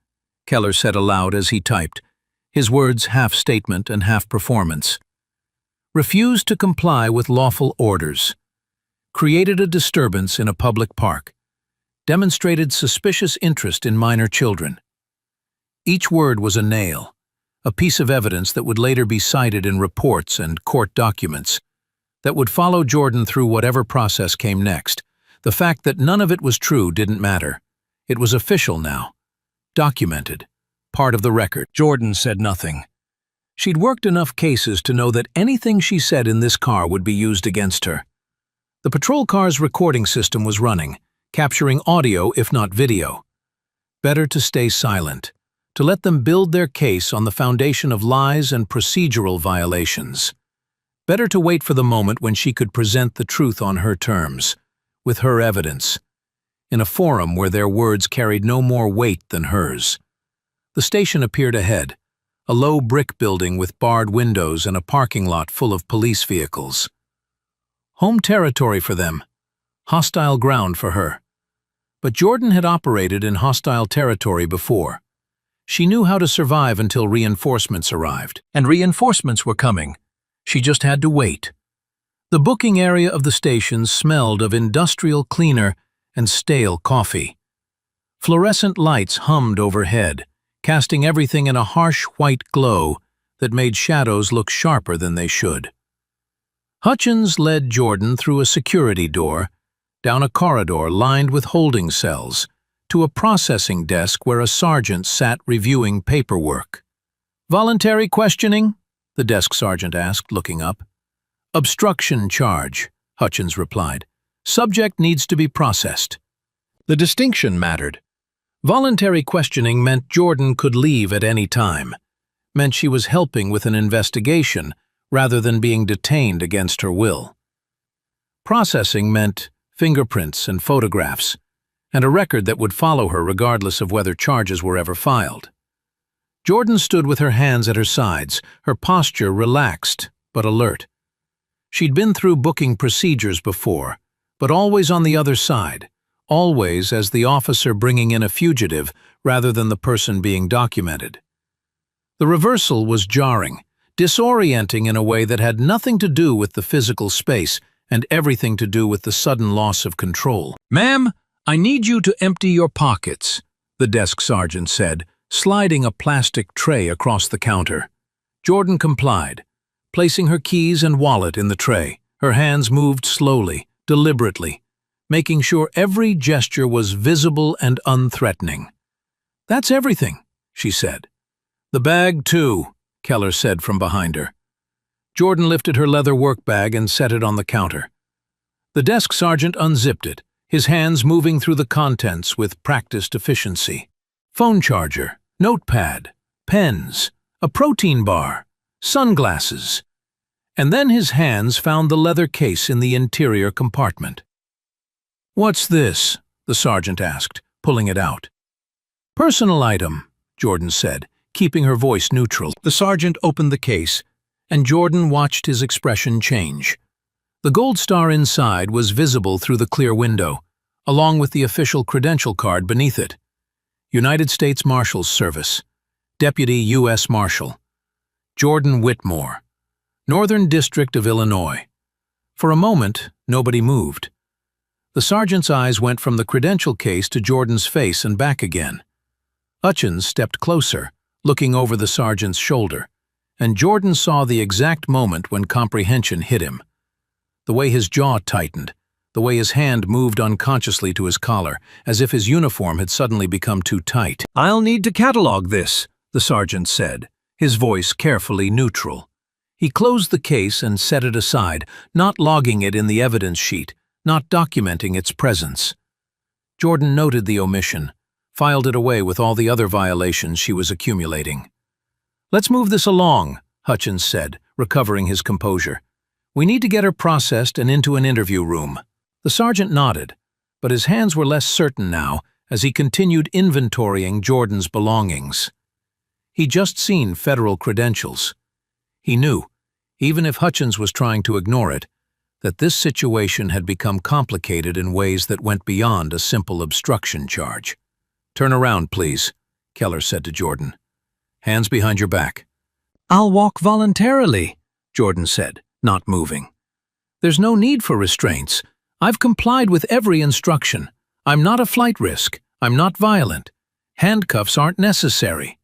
Keller said aloud as he typed, his words half statement and half performance. "Refused to comply with lawful orders. Created a disturbance in a public park. Demonstrated suspicious interest in minor children." Each word was a nail, a piece of evidence that would later be cited in reports and court documents, that would follow Jordan through whatever process came next. The fact that none of it was true didn't matter. It was official now. Documented. Part of the record. Jordan said nothing. She'd worked enough cases to know that anything she said in this car would be used against her. The patrol car's recording system was running, capturing audio if not video. Better to stay silent, to let them build their case on the foundation of lies and procedural violations. Better to wait for the moment when she could present the truth on her terms, with her evidence, in a forum where their words carried no more weight than hers. The station appeared ahead, a low brick building with barred windows and a parking lot full of police vehicles. Home territory for them, hostile ground for her. But Jordan had operated in hostile territory before. She knew how to survive until reinforcements arrived. And reinforcements were coming. She just had to wait. The booking area of the station smelled of industrial cleaner and stale coffee. Fluorescent lights hummed overhead, casting everything in a harsh white glow that made shadows look sharper than they should. Hutchins led Jordan through a security door, down a corridor lined with holding cells, to a processing desk where a sergeant sat reviewing paperwork. "Voluntary questioning?" the desk sergeant asked, looking up. "Obstruction charge," Hutchins replied. "Subject needs to be processed." The distinction mattered. Voluntary questioning meant Jordan could leave at any time, meant she was helping with an investigation rather than being detained against her will. Processing meant fingerprints and photographs, and a record that would follow her regardless of whether charges were ever filed. Jordan stood with her hands at her sides, her posture relaxed but alert. She'd been through booking procedures before, but always on the other side, always as the officer bringing in a fugitive rather than the person being documented. The reversal was jarring, disorienting in a way that had nothing to do with the physical space and everything to do with the sudden loss of control. "Ma'am, I need you to empty your pockets," the desk sergeant said, sliding a plastic tray across the counter. Jordan complied, placing her keys and wallet in the tray. Her hands moved slowly, deliberately, making sure every gesture was visible and unthreatening. "That's everything," she said. "The bag, too," Keller said from behind her. Jordan lifted her leather work bag and set it on the counter. The desk sergeant unzipped it, his hands moving through the contents with practiced efficiency. Phone charger, notepad, pens, a protein bar, sunglasses. And then his hands found the leather case in the interior compartment. "What's this?" the sergeant asked, pulling it out. "Personal item," Jordan said, keeping her voice neutral. The sergeant opened the case, and Jordan watched his expression change. The gold star inside was visible through the clear window, along with the official credential card beneath it. United States Marshal's Service, Deputy U.S. Marshal, Jordan Whitmore, Northern District of Illinois. For a moment, nobody moved. The sergeant's eyes went from the credential case to Jordan's face and back again. Hutchins stepped closer, looking over the sergeant's shoulder, and Jordan saw the exact moment when comprehension hit him. The way his jaw tightened, the way his hand moved unconsciously to his collar, as if his uniform had suddenly become too tight. "I'll need to catalog this," the sergeant said, his voice carefully neutral. He closed the case and set it aside, not logging it in the evidence sheet, not documenting its presence. Jordan noted the omission, filed it away with all the other violations she was accumulating. "Let's move this along," Hutchins said, recovering his composure. "We need to get her processed and into an interview room." The sergeant nodded, but his hands were less certain now as he continued inventorying Jordan's belongings. He'd just seen federal credentials. He knew, even if Hutchins was trying to ignore it, that this situation had become complicated in ways that went beyond a simple obstruction charge. "Turn around, please," Keller said to Jordan. "Hands behind your back." "I'll walk voluntarily," Jordan said, not moving. "There's no need for restraints. I've complied with every instruction. I'm not a flight risk. I'm not violent. Handcuffs aren't necessary."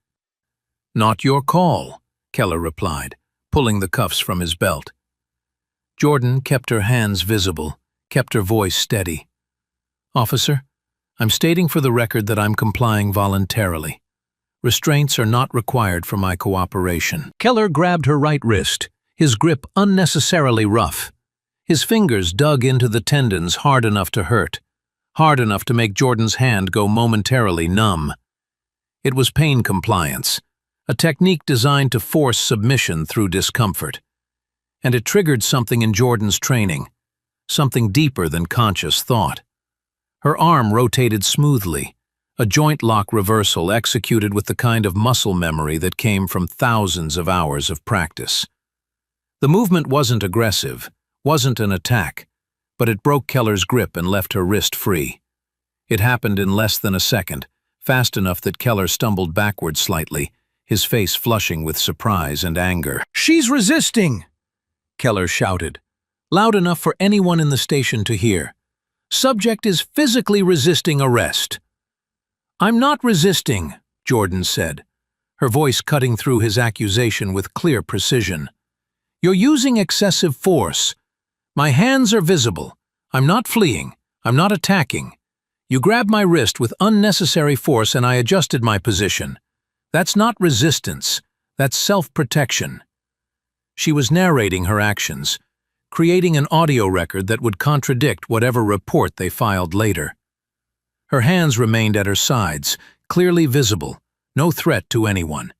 "Not your call," Keller replied, pulling the cuffs from his belt. Jordan kept her hands visible, kept her voice steady. "Officer, I'm stating for the record that I'm complying voluntarily. Restraints are not required for my cooperation." Keller grabbed her right wrist, his grip unnecessarily rough. His fingers dug into the tendons hard enough to hurt, hard enough to make Jordan's hand go momentarily numb. It was pain compliance, a technique designed to force submission through discomfort. And it triggered something in Jordan's training, something deeper than conscious thought. Her arm rotated smoothly, a joint lock reversal executed with the kind of muscle memory that came from thousands of hours of practice. The movement wasn't aggressive, wasn't an attack, but it broke Keller's grip and left her wrist free. It happened in less than a second, fast enough that Keller stumbled backward slightly, his face flushing with surprise and anger. "She's resisting!" Keller shouted, loud enough for anyone in the station to hear. "Subject is physically resisting arrest." "I'm not resisting," Jordan said, her voice cutting through his accusation with clear precision. "You're using excessive force. My hands are visible. I'm not fleeing. I'm not attacking. You grabbed my wrist with unnecessary force and I adjusted my position. That's not resistance. That's self-protection." She was narrating her actions, creating an audio record that would contradict whatever report they filed later. Her hands remained at her sides, clearly visible, no threat to anyone.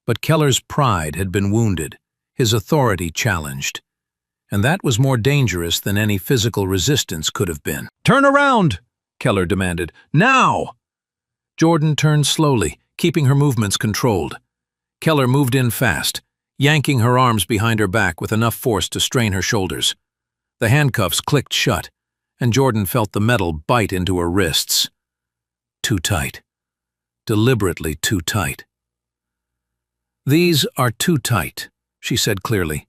But Keller's pride had been wounded, his authority challenged. And that was more dangerous than any physical resistance could have been. "Turn around!" Keller demanded. "Now!" Jordan turned slowly, keeping her movements controlled. Keller moved in fast, yanking her arms behind her back with enough force to strain her shoulders. The handcuffs clicked shut, and Jordan felt the metal bite into her wrists. Too tight. Deliberately too tight. "These are too tight," she said clearly.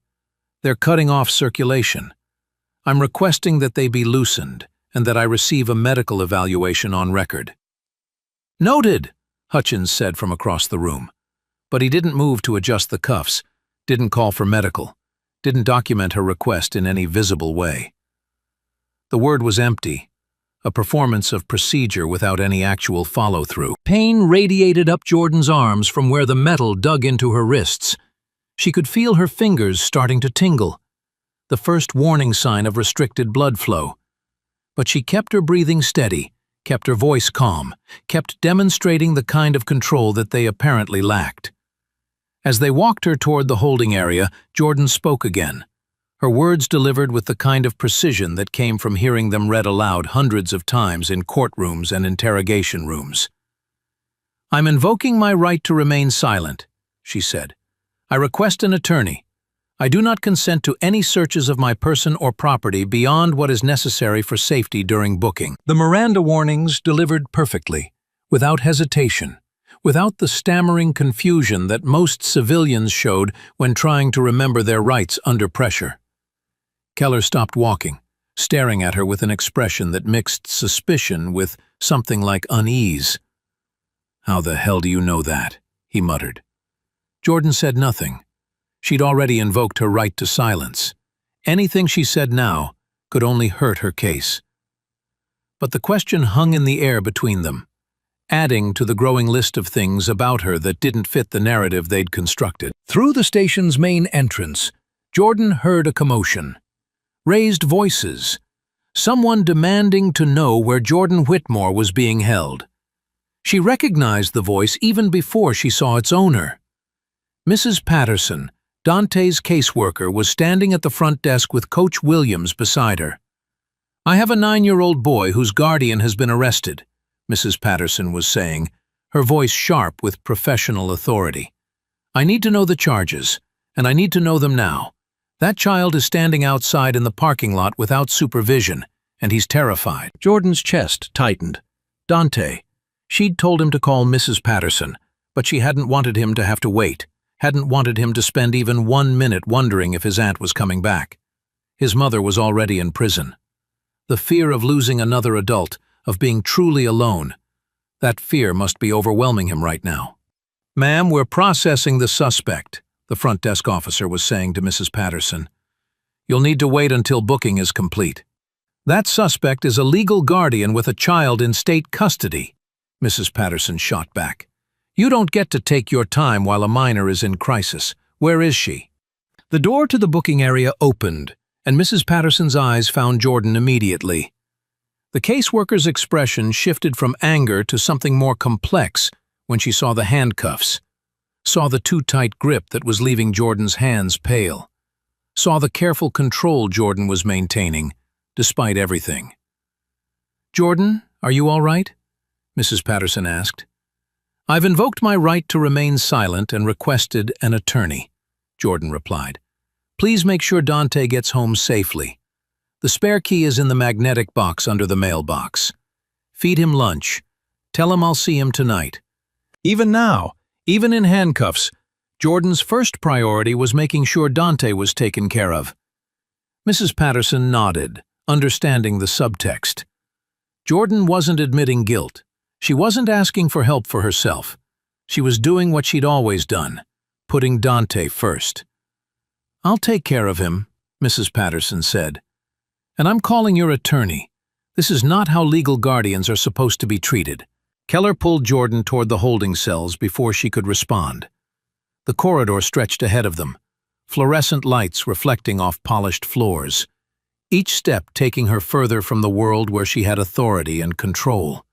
"They're cutting off circulation. I'm requesting that they be loosened and that I receive a medical evaluation on record." "Noted," Hutchins said from across the room. But he didn't move to adjust the cuffs, didn't call for medical, didn't document her request in any visible way. The word was empty, a performance of procedure without any actual follow-through. Pain radiated up Jordan's arms from where the metal dug into her wrists. She could feel her fingers starting to tingle, the first warning sign of restricted blood flow. But she kept her breathing steady, kept her voice calm, kept demonstrating the kind of control that they apparently lacked. As they walked her toward the holding area, Jordan spoke again, her words delivered with the kind of precision that came from hearing them read aloud hundreds of times in courtrooms and interrogation rooms. "I'm invoking my right to remain silent," she said. "I request an attorney. I do not consent to any searches of my person or property beyond what is necessary for safety during booking." The Miranda warnings delivered perfectly, without hesitation, without the stammering confusion that most civilians showed when trying to remember their rights under pressure. Keller stopped walking, staring at her with an expression that mixed suspicion with something like unease. "How the hell do you know that?" he muttered. Jordan said nothing. She'd already invoked her right to silence. Anything she said now could only hurt her case. But the question hung in the air between them, adding to the growing list of things about her that didn't fit the narrative they'd constructed. Through the station's main entrance, Jordan heard a commotion. Raised voices. Someone demanding to know where Jordan Whitmore was being held. She recognized the voice even before she saw its owner. Mrs. Patterson, Dante's caseworker, was standing at the front desk with Coach Williams beside her. "I have a 9-year-old boy whose guardian has been arrested," Mrs. Patterson was saying, her voice sharp with professional authority. "I need to know the charges, and I need to know them now. That child is standing outside in the parking lot without supervision, and he's terrified." Jordan's chest tightened. Dante. She'd told him to call Mrs. Patterson, but she hadn't wanted him to have to wait, hadn't wanted him to spend even 1 minute wondering if his aunt was coming back. His mother was already in prison. The fear of losing another adult, of being truly alone, that fear must be overwhelming him right now. "Ma'am, we're processing the suspect," the front desk officer was saying to Mrs. Patterson. "You'll need to wait until booking is complete." "That suspect is a legal guardian with a child in state custody," Mrs. Patterson shot back. "You don't get to take your time while a minor is in crisis. Where is she?" The door to the booking area opened, and Mrs. Patterson's eyes found Jordan immediately. The caseworker's expression shifted from anger to something more complex when she saw the handcuffs, saw the too tight grip that was leaving Jordan's hands pale, saw the careful control Jordan was maintaining, despite everything. "Jordan, are you all right?" Mrs. Patterson asked. "I've invoked my right to remain silent and requested an attorney," Jordan replied. "Please make sure Dante gets home safely. The spare key is in the magnetic box under the mailbox. Feed him lunch. Tell him I'll see him tonight." Even now, even in handcuffs, Jordan's first priority was making sure Dante was taken care of. Mrs. Patterson nodded, understanding the subtext. Jordan wasn't admitting guilt. She wasn't asking for help for herself. She was doing what she'd always done, putting Dante first. "I'll take care of him," Mrs. Patterson said. "And I'm calling your attorney. This is not how legal guardians are supposed to be treated." Keller pulled Jordan toward the holding cells before she could respond. The corridor stretched ahead of them, fluorescent lights reflecting off polished floors, each step taking her further from the world where she had authority and control,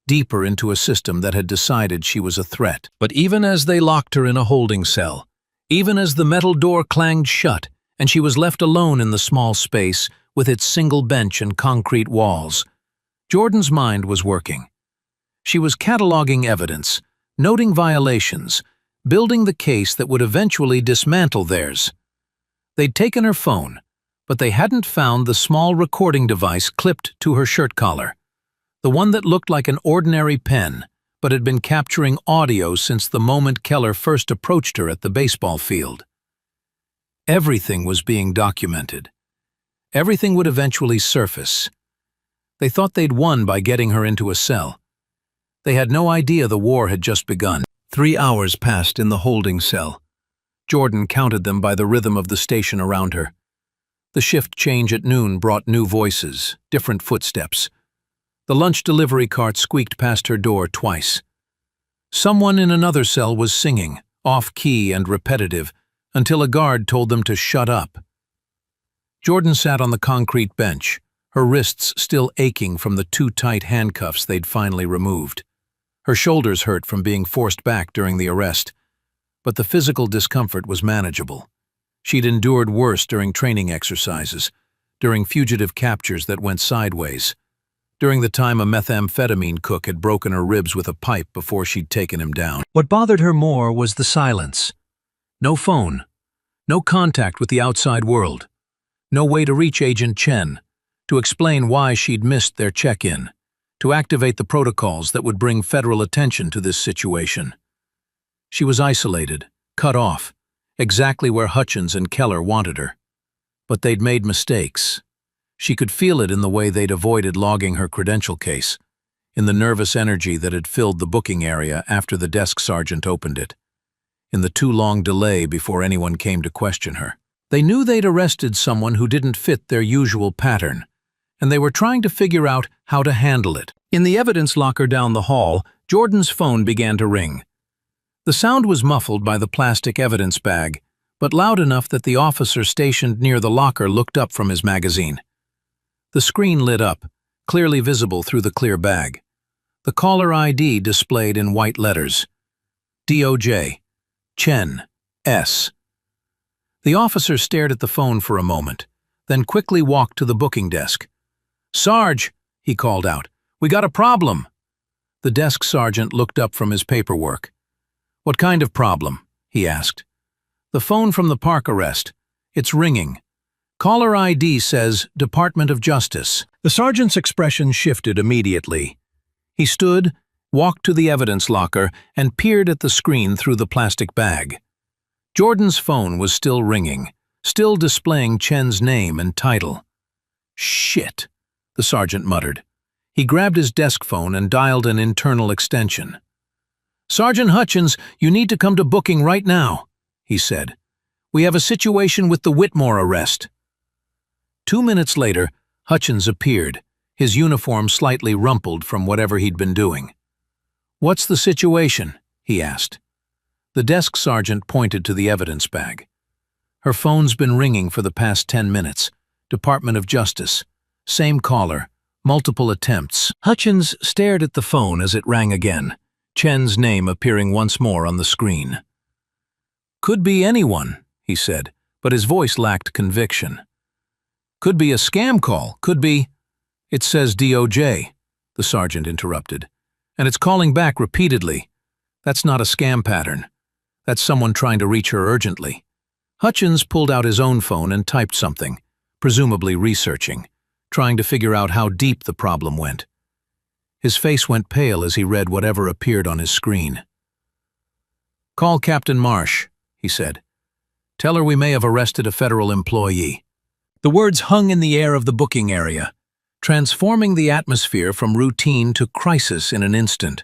deeper into a system that had decided she was a threat. But even as they locked her in a holding cell, even as the metal door clanged shut and she was left alone in the small space with its single bench and concrete walls, Jordan's mind was working. She was cataloging evidence, noting violations, building the case that would eventually dismantle theirs. They'd taken her phone, but they hadn't found the small recording device clipped to her shirt collar, the one that looked like an ordinary pen, but had been capturing audio since the moment Keller first approached her at the baseball field. Everything was being documented. Everything would eventually surface. They thought they'd won by getting her into a cell. They had no idea the war had just begun. 3 hours passed in the holding cell. Jordan counted them by the rhythm of the station around her. The shift change at noon brought new voices, different footsteps. The lunch delivery cart squeaked past her door twice. Someone in another cell was singing, off-key and repetitive, until a guard told them to shut up. Jordan sat on the concrete bench, her wrists still aching from the too tight handcuffs they'd finally removed. Her shoulders hurt from being forced back during the arrest, but the physical discomfort was manageable. She'd endured worse during training exercises, during fugitive captures that went sideways, during the time a methamphetamine cook had broken her ribs with a pipe before she'd taken him down. What bothered her more was the silence. No phone, no contact with the outside world, no way to reach Agent Chen, to explain why she'd missed their check-in, to activate the protocols that would bring federal attention to this situation. She was isolated, cut off, exactly where Hutchins and Keller wanted her. But they'd made mistakes. She could feel it in the way they'd avoided logging her credential case, in the nervous energy that had filled the booking area after the desk sergeant opened it, in the too long delay before anyone came to question her. They knew they'd arrested someone who didn't fit their usual pattern, and they were trying to figure out how to handle it. In the evidence locker down the hall, Jordan's phone began to ring. The sound was muffled by the plastic evidence bag, but loud enough that the officer stationed near the locker looked up from his magazine. The screen lit up, clearly visible through the clear bag. The caller ID displayed in white letters. DOJ. Chen. S. The officer stared at the phone for a moment, then quickly walked to the booking desk. "Sarge," he called out, "we got a problem." The desk sergeant looked up from his paperwork. "What kind of problem?" he asked. "The phone from the park arrest. It's ringing. Caller ID says Department of Justice." The sergeant's expression shifted immediately. He stood, walked to the evidence locker, and peered at the screen through the plastic bag. Jordan's phone was still ringing, still displaying Chen's name and title. "Shit," the sergeant muttered. He grabbed his desk phone and dialed an internal extension. "Sergeant Hutchins, you need to come to booking right now," he said. "We have a situation with the Whitmore arrest." 2 minutes later, Hutchins appeared, his uniform slightly rumpled from whatever he'd been doing. "What's the situation?" he asked. The desk sergeant pointed to the evidence bag. "Her phone's been ringing for the past 10 minutes. Department of Justice. Same caller. Multiple attempts." Hutchins stared at the phone as it rang again, Chen's name appearing once more on the screen. "Could be anyone," he said, but his voice lacked conviction. "Could be a scam call, could be—" "It says DOJ," the sergeant interrupted. And it's calling back repeatedly. That's not a scam pattern. That's someone trying to reach her urgently. Hutchins pulled out his own phone and typed something, presumably researching, trying to figure out how deep the problem went. His face went pale as he read whatever appeared on his screen. "Call Captain Marsh," he said. "Tell her we may have arrested a federal employee." The words hung in the air of the booking area, transforming the atmosphere from routine to crisis in an instant.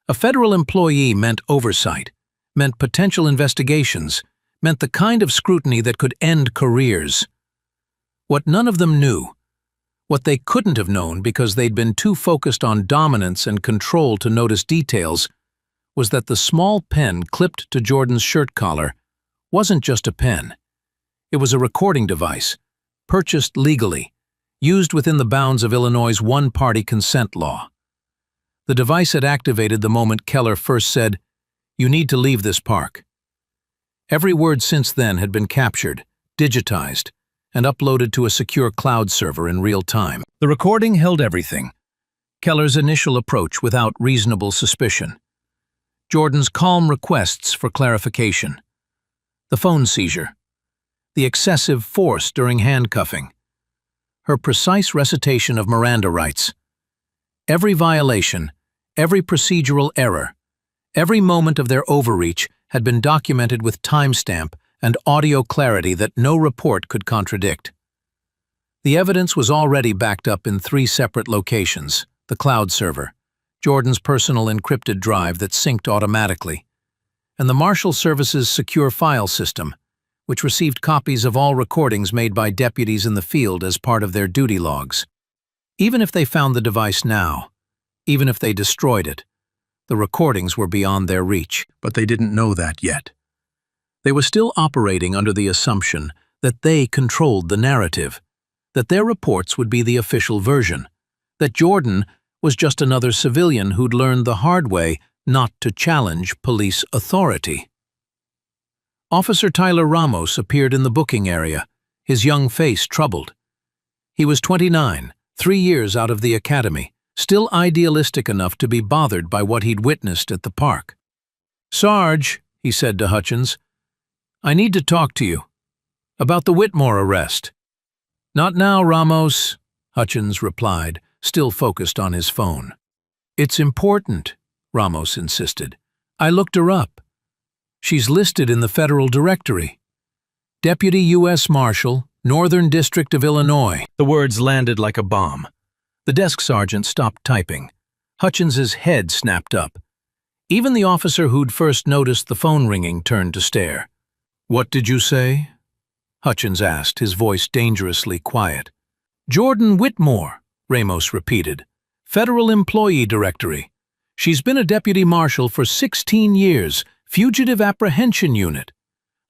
A federal employee meant oversight, meant potential investigations, meant the kind of scrutiny that could end careers. What none of them knew, what they couldn't have known because they'd been too focused on dominance and control to notice details, was that the small pen clipped to Jordan's shirt collar wasn't just a pen. It was a recording device, purchased legally, used within the bounds of Illinois' one-party consent law. The device had activated the moment Keller first said, "You need to leave this park." Every word since then had been captured, digitized, and uploaded to a secure cloud server in real time. The recording held everything. Keller's initial approach without reasonable suspicion. Jordan's calm requests for clarification. The phone seizure. The excessive force during handcuffing. Her precise recitation of Miranda rights. Every violation, every procedural error, every moment of their overreach had been documented with timestamp and audio clarity that no report could contradict. The evidence was already backed up in 3 separate locations: the cloud server, Jordan's personal encrypted drive that synced automatically, and the Marshal Service's secure file system, which received copies of all recordings made by deputies in the field as part of their duty logs. Even if they found the device now, even if they destroyed it, the recordings were beyond their reach, but they didn't know that yet. They were still operating under the assumption that they controlled the narrative, that their reports would be the official version, that Jordan was just another civilian who'd learned the hard way not to challenge police authority. Officer Tyler Ramos appeared in the booking area, his young face troubled. He was 29, 3 years out of the academy, still idealistic enough to be bothered by what he'd witnessed at the park. "Sarge," he said to Hutchins, "I need to talk to you. About the Whitmore arrest." "Not now, Ramos," Hutchins replied, still focused on his phone. "It's important," Ramos insisted. "I looked her up. She's listed in the federal directory. Deputy U.S. Marshal, Northern District of Illinois." The words landed like a bomb. The desk sergeant stopped typing. Hutchins's head snapped up. Even the officer who'd first noticed the phone ringing turned to stare. "What did you say?" Hutchins asked, his voice dangerously quiet. "Jordan Whitmore," Ramos repeated. "Federal Employee Directory. She's been a deputy marshal for 16 years, Fugitive Apprehension Unit.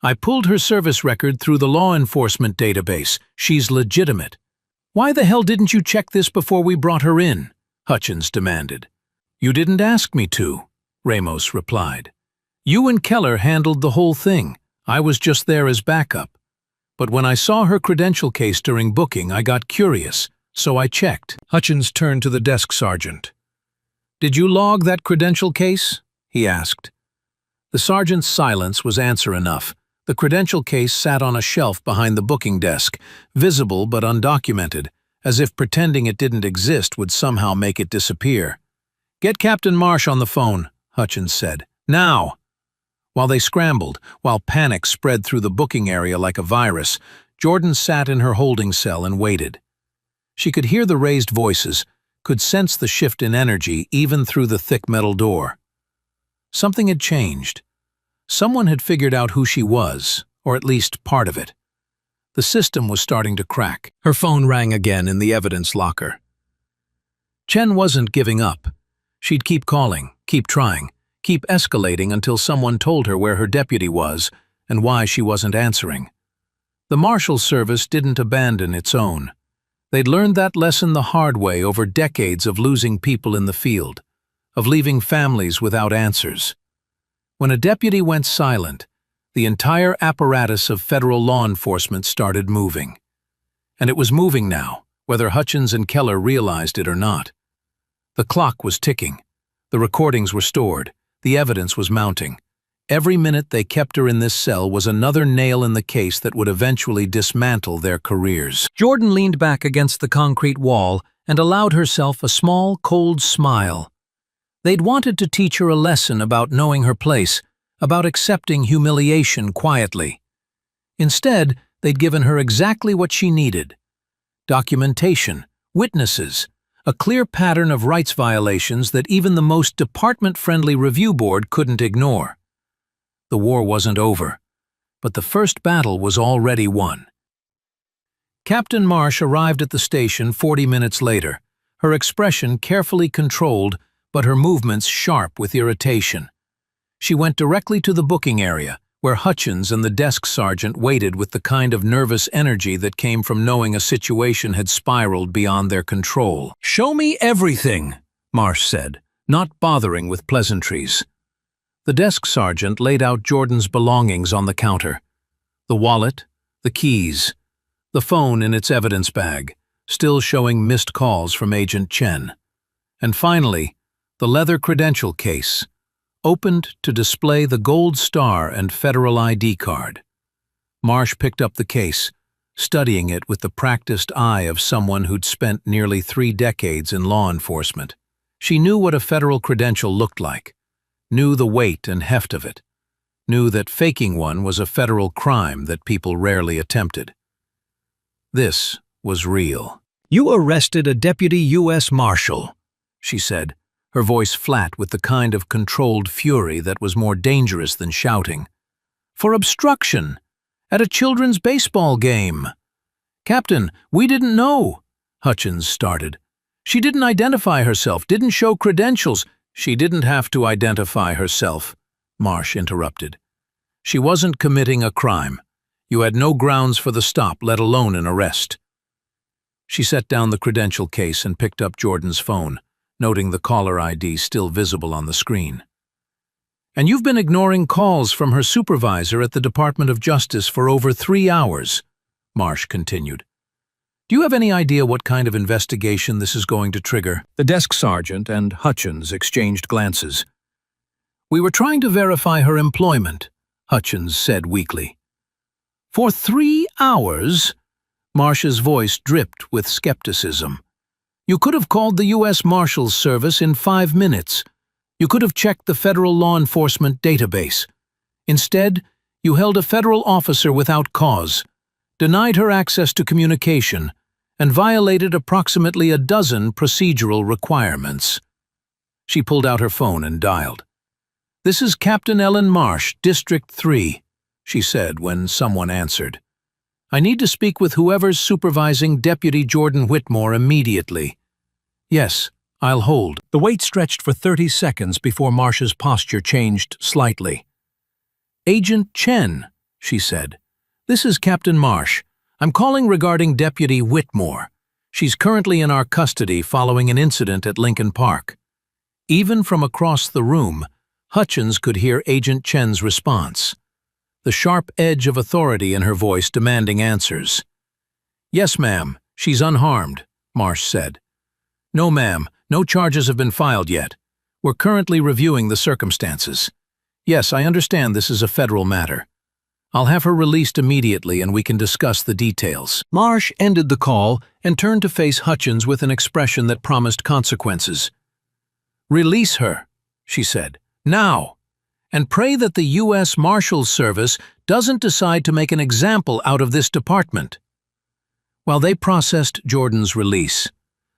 I pulled her service record through the law enforcement database. She's legitimate." "Why the hell didn't you check this before we brought her in?" Hutchins demanded. "You didn't ask me to," Ramos replied. "You and Keller handled the whole thing. I was just there as backup. But when I saw her credential case during booking, I got curious, so I checked." Hutchins turned to the desk sergeant. "Did you log that credential case?" he asked. The sergeant's silence was answer enough. The credential case sat on a shelf behind the booking desk, visible but undocumented, as if pretending it didn't exist would somehow make it disappear. "Get Captain Marsh on the phone," Hutchins said. "Now!" While they scrambled, while panic spread through the booking area like a virus, Jordan sat in her holding cell and waited. She could hear the raised voices, could sense the shift in energy even through the thick metal door. Something had changed. Someone had figured out who she was, or at least part of it. The system was starting to crack. Her phone rang again in the evidence locker. Chen wasn't giving up. She'd keep calling, keep trying, keep escalating until someone told her where her deputy was and why she wasn't answering. The Marshal Service didn't abandon its own. They'd learned that lesson the hard way over decades of losing people in the field, of leaving families without answers. When a deputy went silent, the entire apparatus of federal law enforcement started moving. And it was moving now, whether Hutchins and Keller realized it or not. The clock was ticking. The recordings were stored. The evidence was mounting. Every minute they kept her in this cell was another nail in the case that would eventually dismantle their careers. Jordan leaned back against the concrete wall and allowed herself a small, cold smile. They'd wanted to teach her a lesson about knowing her place, about accepting humiliation quietly. Instead, they'd given her exactly what she needed: documentation, witnesses, a clear pattern of rights violations that even the most department-friendly review board couldn't ignore. The war wasn't over, but the first battle was already won. Captain Marsh arrived at the station 40 minutes later, her expression carefully controlled, but her movements sharp with irritation. She went directly to the booking area, where Hutchins and the desk sergeant waited with the kind of nervous energy that came from knowing a situation had spiraled beyond their control. "Show me everything," Marsh said, not bothering with pleasantries. The desk sergeant laid out Jordan's belongings on the counter: the wallet, the keys, the phone in its evidence bag, still showing missed calls from Agent Chen. And finally, the leather credential case, opened to display the gold star and federal ID card. Marsh picked up the case, studying it with the practiced eye of someone who'd spent nearly 3 decades in law enforcement. She knew what a federal credential looked like, knew the weight and heft of it, knew that faking one was a federal crime that people rarely attempted. This was real. "You arrested a deputy U.S. Marshal," she said, her voice flat with the kind of controlled fury that was more dangerous than shouting. "For obstruction, at a children's baseball game." "Captain, we didn't know," Hutchins started. "She didn't identify herself, didn't show credentials." "She didn't have to identify herself," Marsh interrupted. "She wasn't committing a crime. You had no grounds for the stop, let alone an arrest." She set down the credential case and picked up Jordan's phone, noting the caller ID still visible on the screen. "And you've been ignoring calls from her supervisor at the Department of Justice for over 3 hours," Marsh continued. "Do you have any idea what kind of investigation this is going to trigger?" The desk sergeant and Hutchins exchanged glances. "We were trying to verify her employment," Hutchins said weakly. "For 3 hours?" Marsh's voice dripped with skepticism. "You could have called the U.S. Marshal's Service in 5 minutes. You could have checked the federal law enforcement database. Instead, you held a federal officer without cause, denied her access to communication, and violated approximately a dozen procedural requirements." She pulled out her phone and dialed. "This is Captain Ellen Marsh, District 3, she said when someone answered. "I need to speak with whoever's supervising Deputy Jordan Whitmore immediately." "Yes, I'll hold." The wait stretched for 30 seconds before Marsh's posture changed slightly. "Agent Chen," she said. "This is Captain Marsh. I'm calling regarding Deputy Whitmore. She's currently in our custody following an incident at Lincoln Park." Even from across the room, Hutchins could hear Agent Chen's response, the sharp edge of authority in her voice demanding answers. "Yes, ma'am, she's unharmed," Marsh said. "No, ma'am, no charges have been filed yet. We're currently reviewing the circumstances. Yes, I understand this is a federal matter. I'll have her released immediately and we can discuss the details." Marsh ended the call and turned to face Hutchins with an expression that promised consequences. "Release her," she said, "now, and pray that the U.S. Marshal's Service doesn't decide to make an example out of this department." While they processed Jordan's release,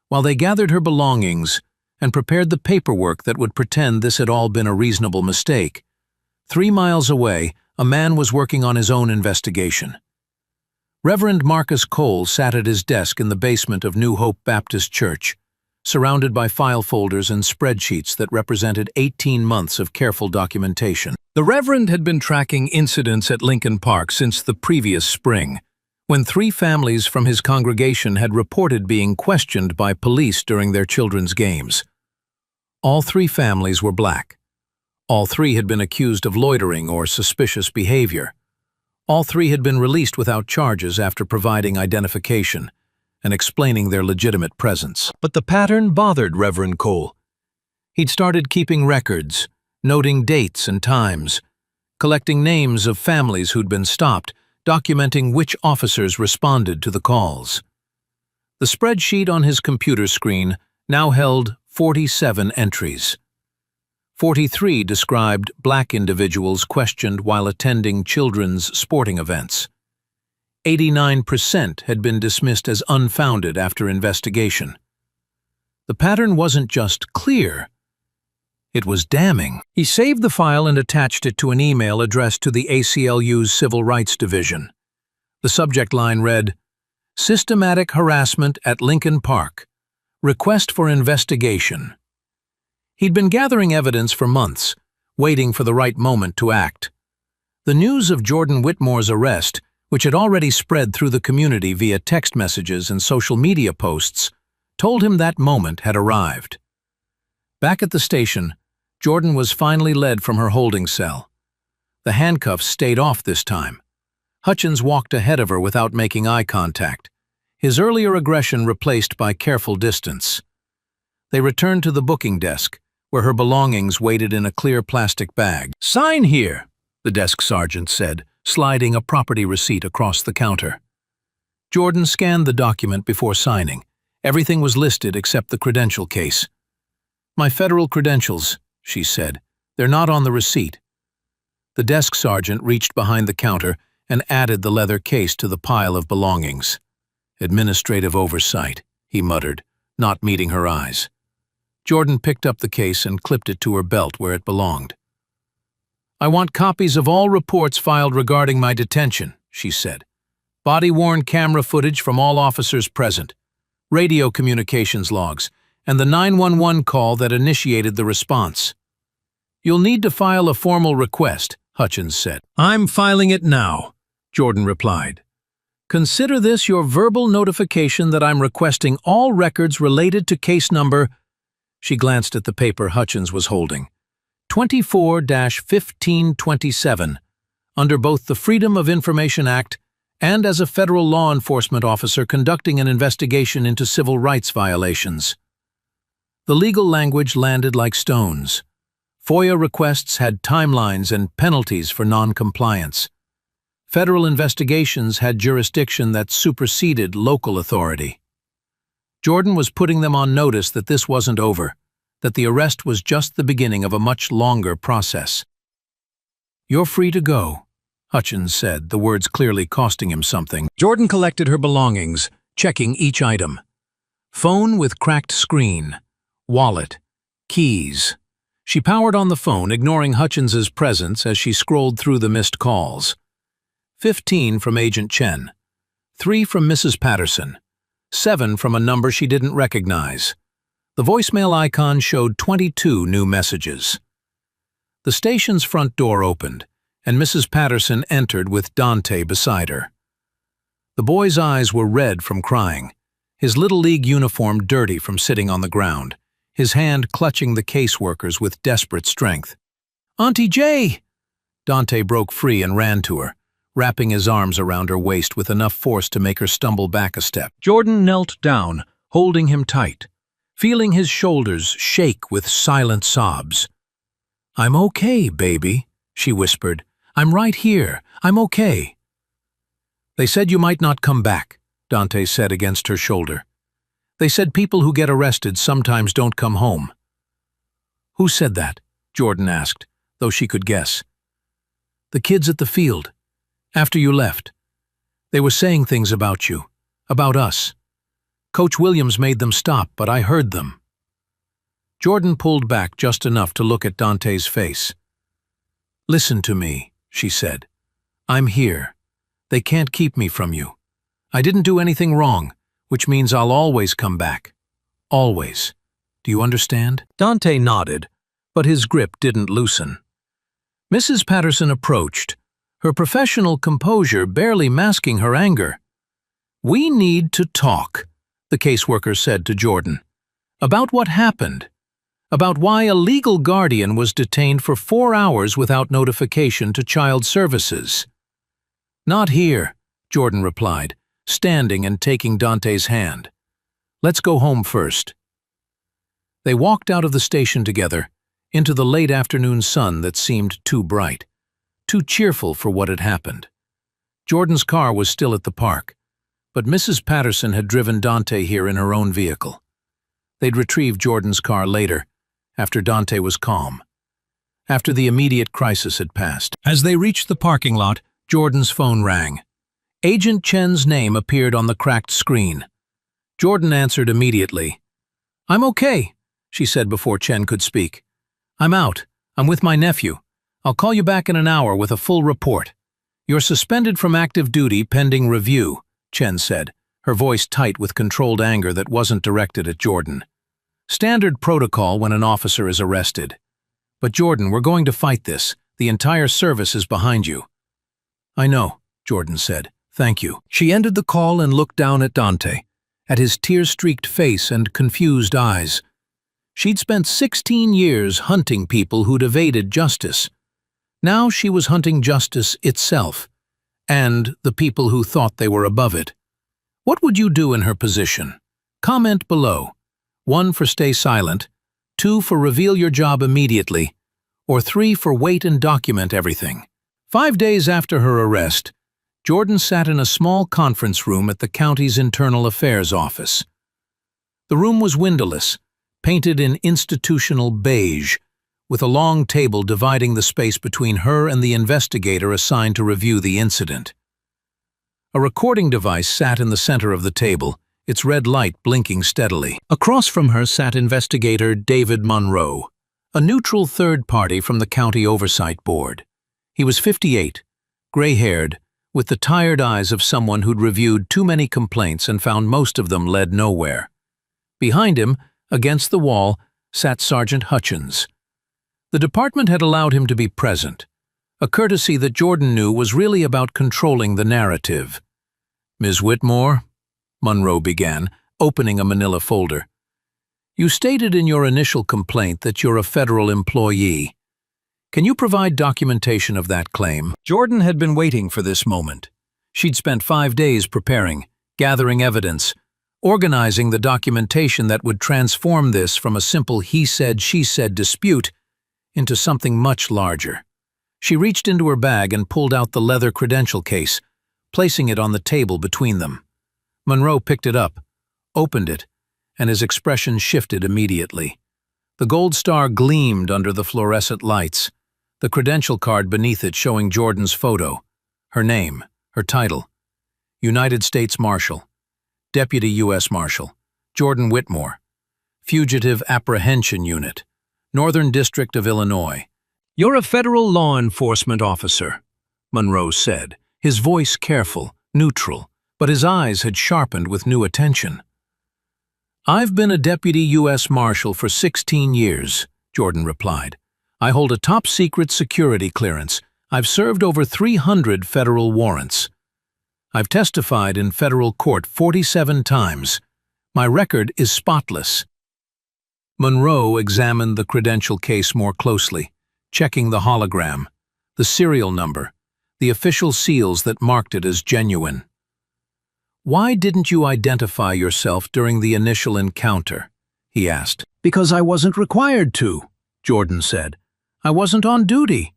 while they gathered her belongings and prepared the paperwork that would pretend this had all been a reasonable mistake, 3 miles away, a man was working on his own investigation. Reverend Marcus Cole sat at his desk in the basement of New Hope Baptist Church, surrounded by file folders and spreadsheets that represented 18 months of careful documentation. The Reverend had been tracking incidents at Lincoln Park since the previous spring, when 3 families from his congregation had reported being questioned by police during their children's games. All 3 families were black. All 3 had been accused of loitering or suspicious behavior. All 3 had been released without charges after providing identification and explaining their legitimate presence. But the pattern bothered Reverend Cole. He'd started keeping records, noting dates and times, collecting names of families who'd been stopped, documenting which officers responded to the calls. The spreadsheet on his computer screen now held 47 entries. 43 described black individuals questioned while attending children's sporting events. 89% had been dismissed as unfounded after investigation. The pattern wasn't just clear, it was damning. He saved the file and attached it to an email addressed to the ACLU's Civil Rights Division. The subject line read, "Systematic harassment at Lincoln Park. Request for investigation." He'd been gathering evidence for months, waiting for the right moment to act. The news of Jordan Whitmore's arrest, which had already spread through the community via text messages and social media posts, told him that moment had arrived. Back at the station, Jordan was finally led from her holding cell. The handcuffs stayed off this time. Hutchins walked ahead of her without making eye contact, his earlier aggression replaced by careful distance. They returned to the booking desk, where her belongings waited in a clear plastic bag. "Sign here," the desk sergeant said, sliding a property receipt across the counter. Jordan scanned the document before signing. Everything was listed except the credential case. "My federal credentials," she said. "They're not on the receipt." The desk sergeant reached behind the counter and added the leather case to the pile of belongings. "Administrative oversight," he muttered, not meeting her eyes. Jordan picked up the case and clipped it to her belt where it belonged. "I want copies of all reports filed regarding my detention," she said. "Body-worn camera footage from all officers present, radio communications logs, and the 911 call that initiated the response." "You'll need to file a formal request," Hutchins said. "I'm filing it now," Jordan replied. "Consider this your verbal notification that I'm requesting all records related to case number—" She glanced at the paper Hutchins was holding. 24-1527, under both the Freedom of Information Act and as a federal law enforcement officer conducting an investigation into civil rights violations. The legal language landed like stones. FOIA requests had timelines and penalties for non-compliance. Federal investigations had jurisdiction that superseded local authority. Jordan was putting them on notice that this wasn't over, that the arrest was just the beginning of a much longer process. "You're free to go," Hutchins said, the words clearly costing him something. Jordan collected her belongings, checking each item. Phone with cracked screen, wallet, keys. She powered on the phone, ignoring Hutchins's presence as she scrolled through the missed calls. 15 from Agent Chen, 3 from Mrs. Patterson, 7 from a number she didn't recognize. The voicemail icon showed 22 new messages. The station's front door opened, and Mrs. Patterson entered with Dante beside her. The boy's eyes were red from crying, his Little League uniform dirty from sitting on the ground, his hand clutching the caseworkers with desperate strength. "Auntie Jay!" Dante broke free and ran to her, wrapping his arms around her waist with enough force to make her stumble back a step. Jordan knelt down, holding him tight, feeling his shoulders shake with silent sobs. "I'm okay, baby," she whispered. "I'm right here. I'm okay." "They said you might not come back," Dante said against her shoulder. "They said people who get arrested sometimes don't come home." "Who said that?" Jordan asked, though she could guess. "The kids at the field. After you left. They were saying things about you, about us. Coach Williams made them stop, but I heard them." Jordan pulled back just enough to look at Dante's face. "Listen to me," she said. "I'm here. They can't keep me from you. I didn't do anything wrong, which means I'll always come back. Always. Do you understand?" Dante nodded, but his grip didn't loosen. Mrs. Patterson approached, her professional composure barely masking her anger. "We need to talk," the caseworker said to Jordan. "About what happened. About why a legal guardian was detained for 4 hours without notification to Child Services." "Not here," Jordan replied, standing and taking Dante's hand. "Let's go home first." They walked out of the station together, into the late afternoon sun that seemed too bright, too cheerful for what had happened. Jordan's car was still at the park, but Mrs. Patterson had driven Dante here in her own vehicle. They'd retrieve Jordan's car later, after Dante was calm, after the immediate crisis had passed. As they reached the parking lot, Jordan's phone rang. Agent Chen's name appeared on the cracked screen. Jordan answered immediately. "I'm okay," she said before Chen could speak. "I'm out. I'm with my nephew. I'll call you back in an hour with a full report." "You're suspended from active duty pending review," Chen said, her voice tight with controlled anger that wasn't directed at Jordan. "Standard protocol when an officer is arrested. But Jordan, we're going to fight this. The entire service is behind you." "I know," Jordan said. "Thank you." She ended the call and looked down at Dante, at his tear-streaked face and confused eyes. She'd spent 16 years hunting people who'd evaded justice. Now she was hunting justice itself, and the people who thought they were above it. What would you do in her position? Comment below. 1 for stay silent, 2 for reveal your job immediately, or 3 for wait and document everything. 5 days after her arrest, Jordan sat in a small conference room at the county's internal affairs office. The room was windowless, painted in institutional beige, with a long table dividing the space between her and the investigator assigned to review the incident. A recording device sat in the center of the table, its red light blinking steadily. Across from her sat investigator David Monroe, a neutral third party from the County Oversight Board. He was 58, gray-haired, with the tired eyes of someone who'd reviewed too many complaints and found most of them led nowhere. Behind him, against the wall, sat Sergeant Hutchins. The department had allowed him to be present, a courtesy that Jordan knew was really about controlling the narrative. "Ms. Whitmore," Monroe began, opening a manila folder. "You stated in your initial complaint that you're a federal employee. Can you provide documentation of that claim?" Jordan had been waiting for this moment. She'd spent 5 days preparing, gathering evidence, organizing the documentation that would transform this from a simple he said, she said dispute into something much larger. She reached into her bag and pulled out the leather credential case, placing it on the table between them. Monroe picked it up, opened it, and his expression shifted immediately. The gold star gleamed under the fluorescent lights, the credential card beneath it showing Jordan's photo, her name, her title, United States Marshal, Deputy U.S. Marshal, Jordan Whitmore, Fugitive Apprehension Unit, Northern District of Illinois. "You're a federal law enforcement officer," Monroe said, his voice careful, neutral, but his eyes had sharpened with new attention. "I've been a Deputy U.S. Marshal for 16 years, Jordan replied. "I hold a top-secret security clearance. I've served over 300 federal warrants. I've testified in federal court 47 times. My record is spotless." Monroe examined the credential case more closely, checking the hologram, the serial number, the official seals that marked it as genuine. "Why didn't you identify yourself during the initial encounter?" he asked. "Because I wasn't required to," Jordan said. "I wasn't on duty.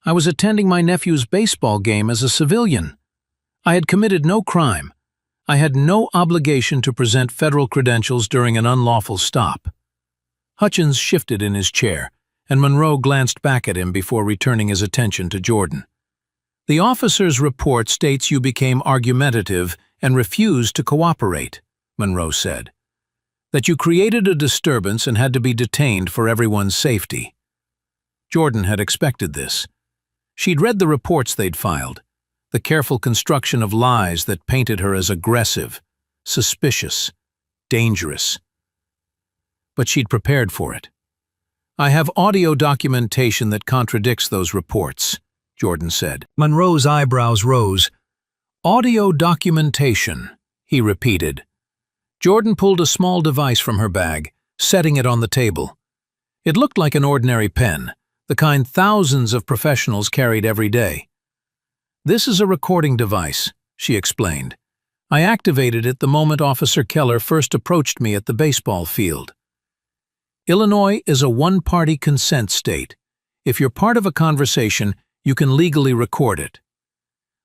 I was attending my nephew's baseball game as a civilian. I had committed no crime. I had no obligation to present federal credentials during an unlawful stop." Hutchins shifted in his chair, and Monroe glanced back at him before returning his attention to Jordan. "The officer's report states you became argumentative and refused to cooperate," Monroe said. "That you created a disturbance and had to be detained for everyone's safety." Jordan had expected this. She'd read the reports they'd filed, the careful construction of lies that painted her as aggressive, suspicious, dangerous. But she'd prepared for it. "I have audio documentation that contradicts those reports," Jordan said. Monroe's eyebrows rose. "Audio documentation," he repeated. Jordan pulled a small device from her bag, setting it on the table. It looked like an ordinary pen, the kind thousands of professionals carried every day. "This is a recording device," she explained. "I activated it the moment Officer Keller first approached me at the baseball field. Illinois is a one-party consent state. If you're part of a conversation, you can legally record it.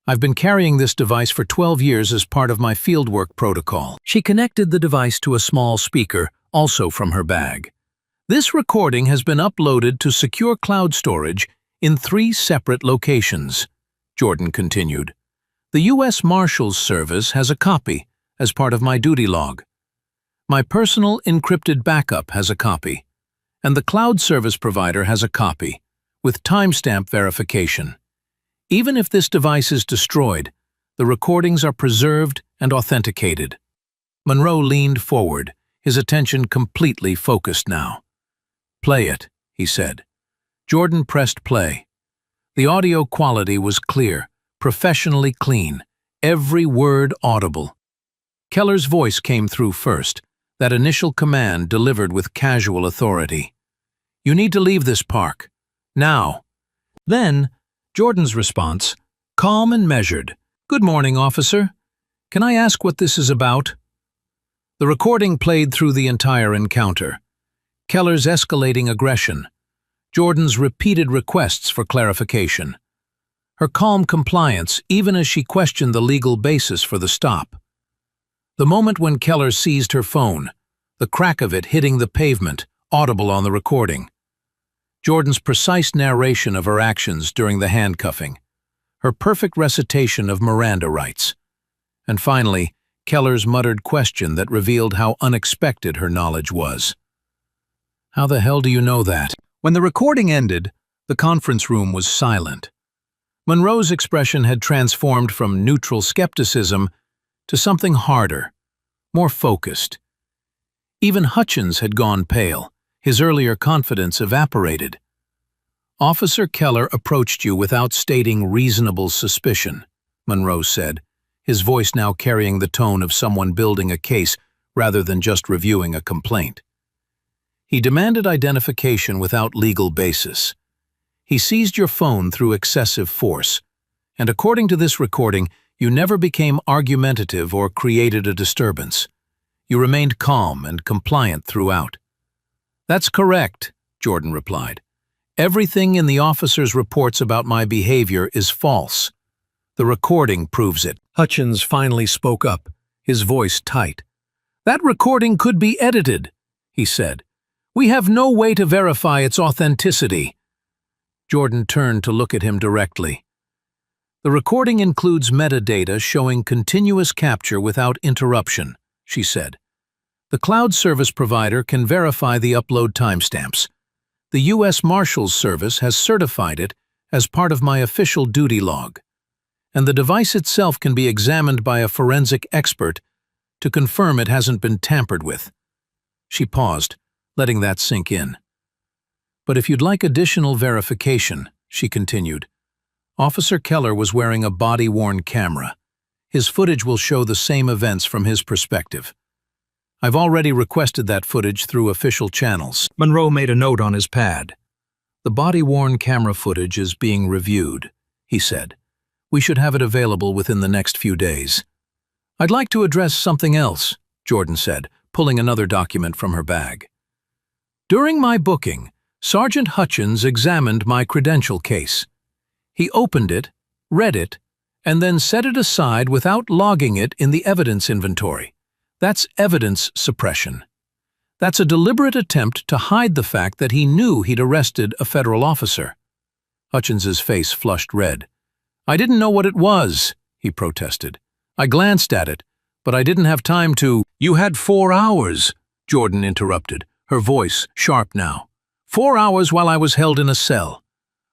I've been carrying this device for 12 years as part of my fieldwork protocol. She connected the device to a small speaker, also from her bag. This recording has been uploaded to secure cloud storage in 3 separate locations, Jordan continued. The U.S. Marshal's service has a copy as part of my duty log. My personal encrypted backup has a copy, and the cloud service provider has a copy, with timestamp verification. Even if this device is destroyed, the recordings are preserved and authenticated. Monroe leaned forward, his attention completely focused now. "Play it," he said. Jordan pressed play. The audio quality was clear, professionally clean, every word audible. Keller's voice came through first, that initial command delivered with casual authority. "You need to leave this park. Now." Then, Jordan's response, calm and measured. "Good morning, officer. Can I ask what this is about?" The recording played through the entire encounter. Keller's escalating aggression, Jordan's repeated requests for clarification, her calm compliance even as she questioned the legal basis for the stop. The moment when Keller seized her phone, the crack of it hitting the pavement, audible on the recording. Jordan's precise narration of her actions during the handcuffing, her perfect recitation of Miranda rights, and finally, Keller's muttered question that revealed how unexpected her knowledge was. "How the hell do you know that?" When the recording ended, the conference room was silent. Monroe's expression had transformed from neutral skepticism to something harder, more focused. Even Hutchins had gone pale, his earlier confidence evaporated. "Officer Keller approached you without stating reasonable suspicion," Monroe said, his voice now carrying the tone of someone building a case rather than just reviewing a complaint. "He demanded identification without legal basis. He seized your phone through excessive force, and according to this recording, you never became argumentative or created a disturbance. You remained calm and compliant throughout." "That's correct," Jordan replied. "Everything in the officer's reports about my behavior is false. The recording proves it." Hutchins finally spoke up, his voice tight. "That recording could be edited," he said. "We have no way to verify its authenticity." Jordan turned to look at him directly. "The recording includes metadata showing continuous capture without interruption," she said. "The cloud service provider can verify the upload timestamps. The U.S. Marshal's service has certified it as part of my official duty log. And the device itself can be examined by a forensic expert to confirm it hasn't been tampered with." She paused, letting that sink in. "But if you'd like additional verification," she continued, "Officer Keller was wearing a body-worn camera. His footage will show the same events from his perspective. I've already requested that footage through official channels." Monroe made a note on his pad. "The body-worn camera footage is being reviewed," he said. "We should have it available within the next few days." "I'd like to address something else," Jordan said, pulling another document from her bag. "During my booking, Sergeant Hutchins examined my credential case. He opened it, read it, and then set it aside without logging it in the evidence inventory. That's evidence suppression. That's a deliberate attempt to hide the fact that he knew he'd arrested a federal officer." Hutchins's face flushed red. "I didn't know what it was," he protested. "I glanced at it, but I didn't have time to—" "You had 4 hours," Jordan interrupted, her voice sharp now. 4 hours while I was held in a cell.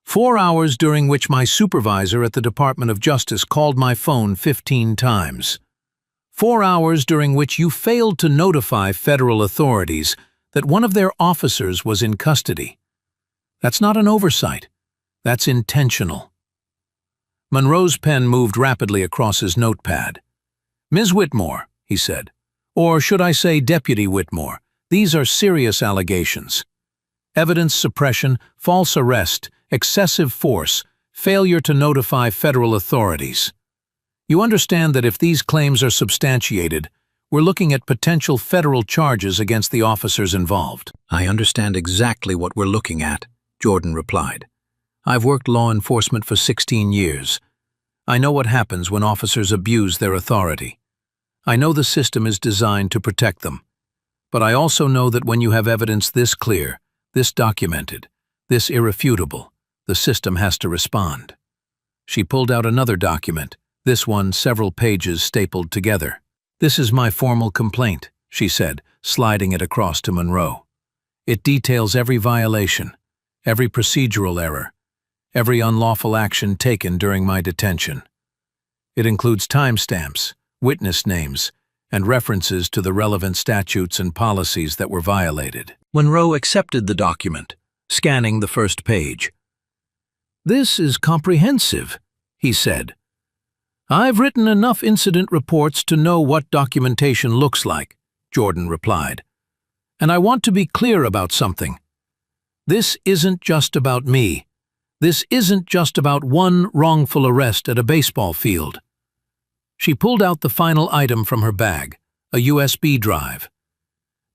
4 hours during which my supervisor at the Department of Justice called my phone 15 times. 4 hours during which you failed to notify federal authorities that one of their officers was in custody. That's not an oversight. That's intentional." Monroe's pen moved rapidly across his notepad. "Ms. Whitmore," he said, "or should I say Deputy Whitmore, these are serious allegations. Evidence suppression, false arrest, excessive force, failure to notify federal authorities. You understand that if these claims are substantiated, We're looking at potential federal charges against the officers involved. I understand exactly what we're looking at, Jordan replied. I've worked law enforcement for 16 years. I know what happens when officers abuse their authority. I know the system is designed to protect them. But I also know that when you have evidence this clear, this documented, this irrefutable, the system has to respond. She pulled out another document, this one several pages stapled together. This is my formal complaint, she said, sliding it across to Monroe. It details every violation, every procedural error, every unlawful action taken during my detention. It includes timestamps, witness names, and references to the relevant statutes and policies that were violated. Monroe accepted the document, scanning the first page. This is comprehensive, he said. I've written enough incident reports to know what documentation looks like, Jordan replied. And I want to be clear about something. This isn't just about me. This isn't just about one wrongful arrest at a baseball field. She pulled out the final item from her bag, a USB drive.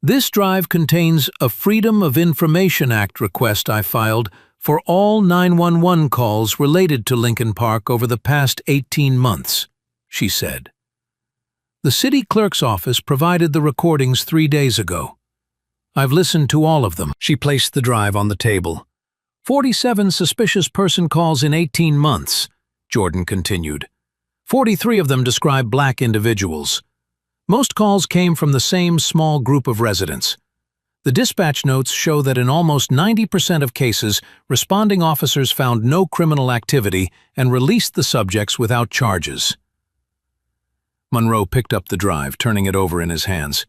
This drive contains a Freedom of Information Act request I filed for all 911 calls related to Lincoln Park over the past 18 months, she said. The city clerk's office provided the recordings 3 days ago. I've listened to all of them. She placed the drive on the table. 47 suspicious person calls in 18 months, Jordan continued. 43 of them describe black individuals. Most calls came from the same small group of residents. The dispatch notes show that in almost 90% of cases, responding officers found no criminal activity and released the subjects without charges. Monroe picked up the drive, turning it over in his hands.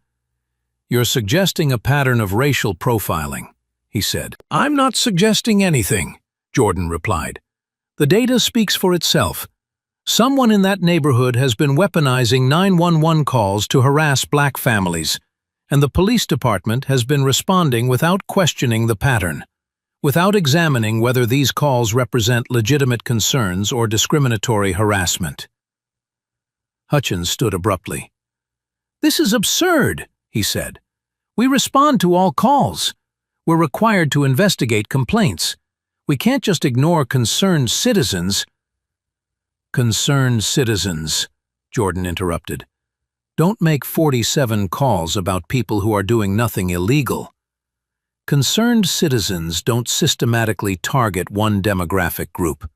You're suggesting a pattern of racial profiling, he said. I'm not suggesting anything, Jordan replied. The data speaks for itself. Someone in that neighborhood has been weaponizing 911 calls to harass black families, and the police department has been responding without questioning the pattern, without examining whether these calls represent legitimate concerns or discriminatory harassment. Hutchins stood abruptly. This is absurd, he said. We respond to all calls. We're required to investigate complaints. We can't just ignore concerned citizens. Concerned citizens, Jordan interrupted. Don't make 47 calls about people who are doing nothing illegal. Concerned citizens don't systematically target one demographic group.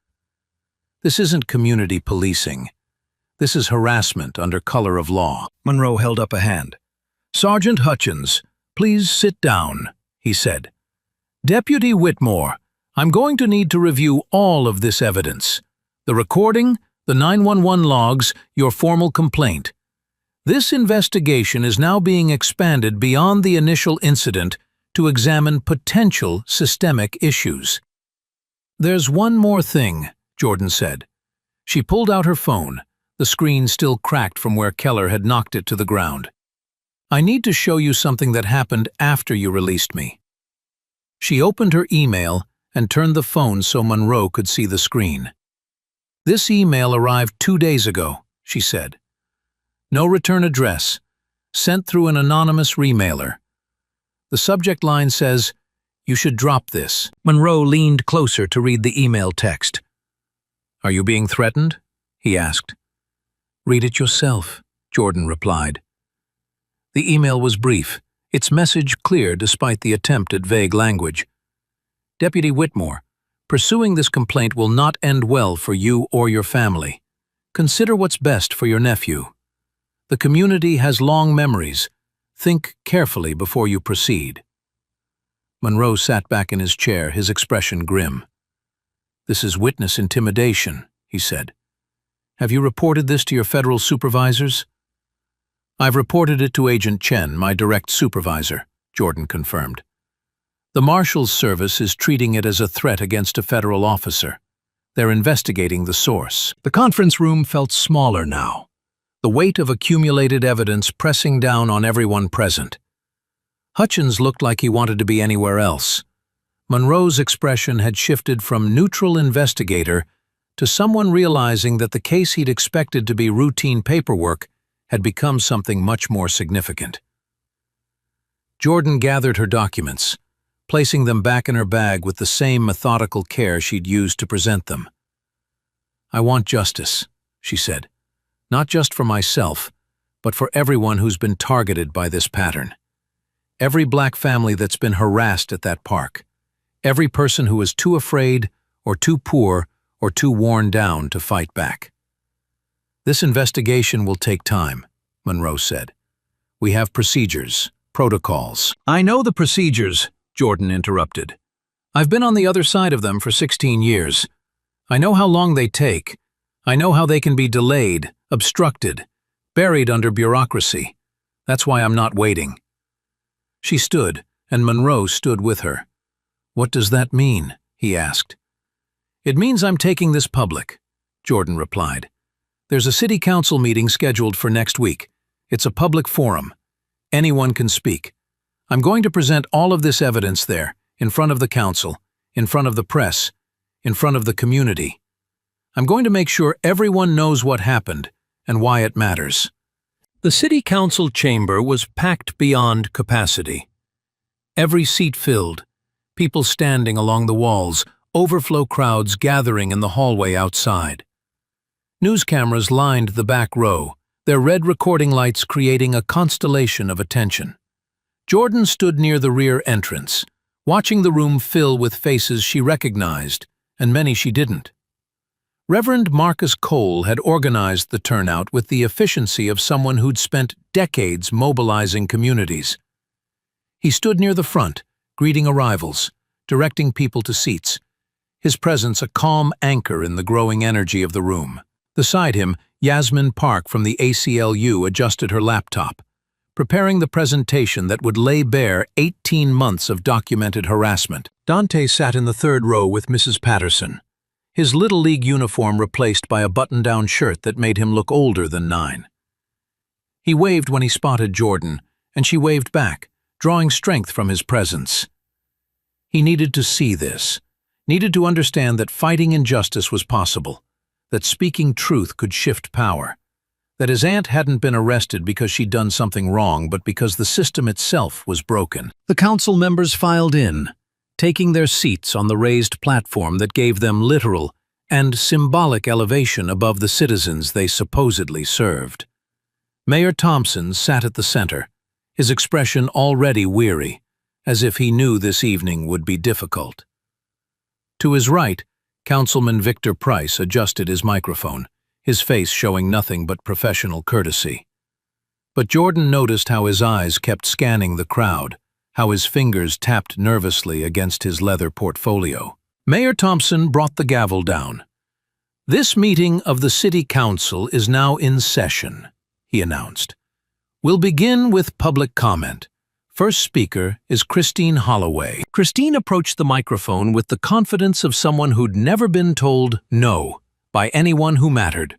This isn't community policing. This is harassment under color of law. Monroe held up a hand. Sergeant Hutchins, please sit down, he said. Deputy Whitmore, I'm going to need to review all of this evidence. The recording, the 911 logs, your formal complaint. This investigation is now being expanded beyond the initial incident to examine potential systemic issues. There's one more thing, Jordan said. She pulled out her phone, the screen still cracked from where Keller had knocked it to the ground. I need to show you something that happened after you released me. She opened her email and turned the phone so Monroe could see the screen. This email arrived 2 days ago, she said. No return address, sent through an anonymous remailer. The subject line says, you should drop this. Monroe leaned closer to read the email text. Are you being threatened? He asked. Read it yourself, Jordan replied. The email was brief, its message clear despite the attempt at vague language. Deputy Whitmore, pursuing this complaint will not end well for you or your family. Consider what's best for your nephew. The community has long memories. Think carefully before you proceed. Monroe sat back in his chair, his expression grim. This is witness intimidation, he said. Have you reported this to your federal supervisors? I've reported it to Agent Chen, my direct supervisor, Jordan confirmed. The Marshal's service is treating it as a threat against a federal officer. They're investigating the source. The conference room felt smaller now, the weight of accumulated evidence pressing down on everyone present. Hutchins looked like he wanted to be anywhere else. Monroe's expression had shifted from neutral investigator to someone realizing that the case he'd expected to be routine paperwork had become something much more significant. Jordan gathered her documents, placing them back in her bag with the same methodical care she'd used to present them. "I want justice," she said, "not just for myself, but for everyone who's been targeted by this pattern. Every black family that's been harassed at that park. Every person who is too afraid or too poor or too worn down to fight back." "This investigation will take time," Monroe said. "We have procedures, protocols." "I know the procedures," Jordan interrupted. "I've been on the other side of them for 16 years. I know how long they take. I know how they can be delayed, obstructed, buried under bureaucracy. That's why I'm not waiting." She stood, and Monroe stood with her. "What does that mean?" he asked. "It means I'm taking this public," Jordan replied. "There's a city council meeting scheduled for next week. It's a public forum. Anyone can speak. I'm going to present all of this evidence there, in front of the council, in front of the press, in front of the community. I'm going to make sure everyone knows what happened and why it matters." The city council chamber was packed beyond capacity. Every seat filled, people standing along the walls, overflow crowds gathering in the hallway outside. News cameras lined the back row, their red recording lights creating a constellation of attention. Jordan stood near the rear entrance, watching the room fill with faces she recognized and many she didn't. Reverend Marcus Cole had organized the turnout with the efficiency of someone who'd spent decades mobilizing communities. He stood near the front, greeting arrivals, directing people to seats, his presence a calm anchor in the growing energy of the room. Beside him, Yasmin Park from the ACLU adjusted her laptop, preparing the presentation that would lay bare 18 months of documented harassment. Dante sat in the third row with Mrs. Patterson, his Little League uniform replaced by a button-down shirt that made him look older than 9. He waved when he spotted Jordan, and she waved back, drawing strength from his presence. He needed to see this, needed to understand that fighting injustice was possible, that speaking truth could shift power, that his aunt hadn't been arrested because she'd done something wrong, but because the system itself was broken. The council members filed in, taking their seats on the raised platform that gave them literal and symbolic elevation above the citizens they supposedly served. Mayor Thompson sat at the center, his expression already weary, as if he knew this evening would be difficult. To his right, Councilman Victor Price adjusted his microphone, his face showing nothing but professional courtesy. But Jordan noticed how his eyes kept scanning the crowd, how his fingers tapped nervously against his leather portfolio. Mayor Thompson brought the gavel down. "This meeting of the City Council is now in session," he announced. "We'll begin with public comment. First speaker is Christine Holloway." Christine approached the microphone with the confidence of someone who'd never been told no by anyone who mattered.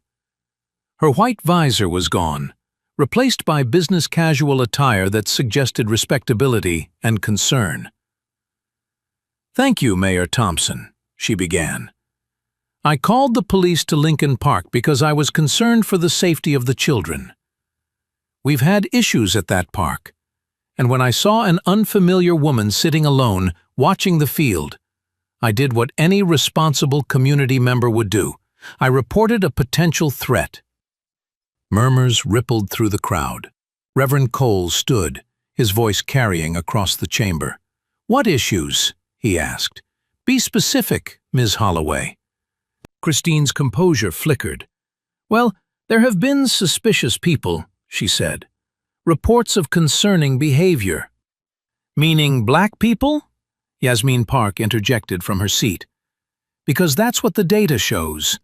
Her white visor was gone, replaced by business casual attire that suggested respectability and concern. "Thank you, Mayor Thompson," she began. "I called the police to Lincoln Park because I was concerned for the safety of the children. We've had issues at that park, and when I saw an unfamiliar woman sitting alone, watching the field, I did what any responsible community member would do. I reported a potential threat." Murmurs rippled through the crowd. Reverend Cole stood, his voice carrying across the chamber. "What issues?" he asked. "Be specific, Ms. Holloway." Christine's composure flickered. "Well, there have been suspicious people," she said. "Reports of concerning behavior." "Meaning black people?" Yasmin Park interjected from her seat. "Because that's what the data shows."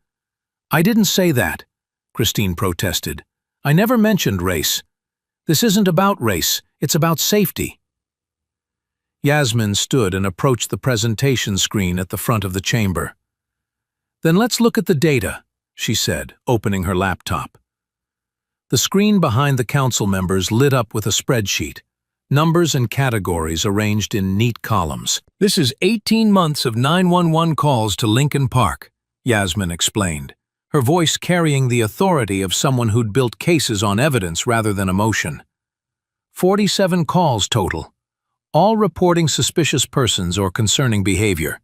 "I didn't say that," Christine protested. "I never mentioned race. This isn't about race, it's about safety." Yasmin stood and approached the presentation screen at the front of the chamber. "Then let's look at the data," she said, opening her laptop. The screen behind the council members lit up with a spreadsheet, numbers and categories arranged in neat columns. "This is 18 months of 911 calls to Lincoln Park," Yasmin explained. her voice carrying the authority of someone who'd built cases on evidence rather than emotion. 47 calls total, all reporting suspicious persons or concerning behavior.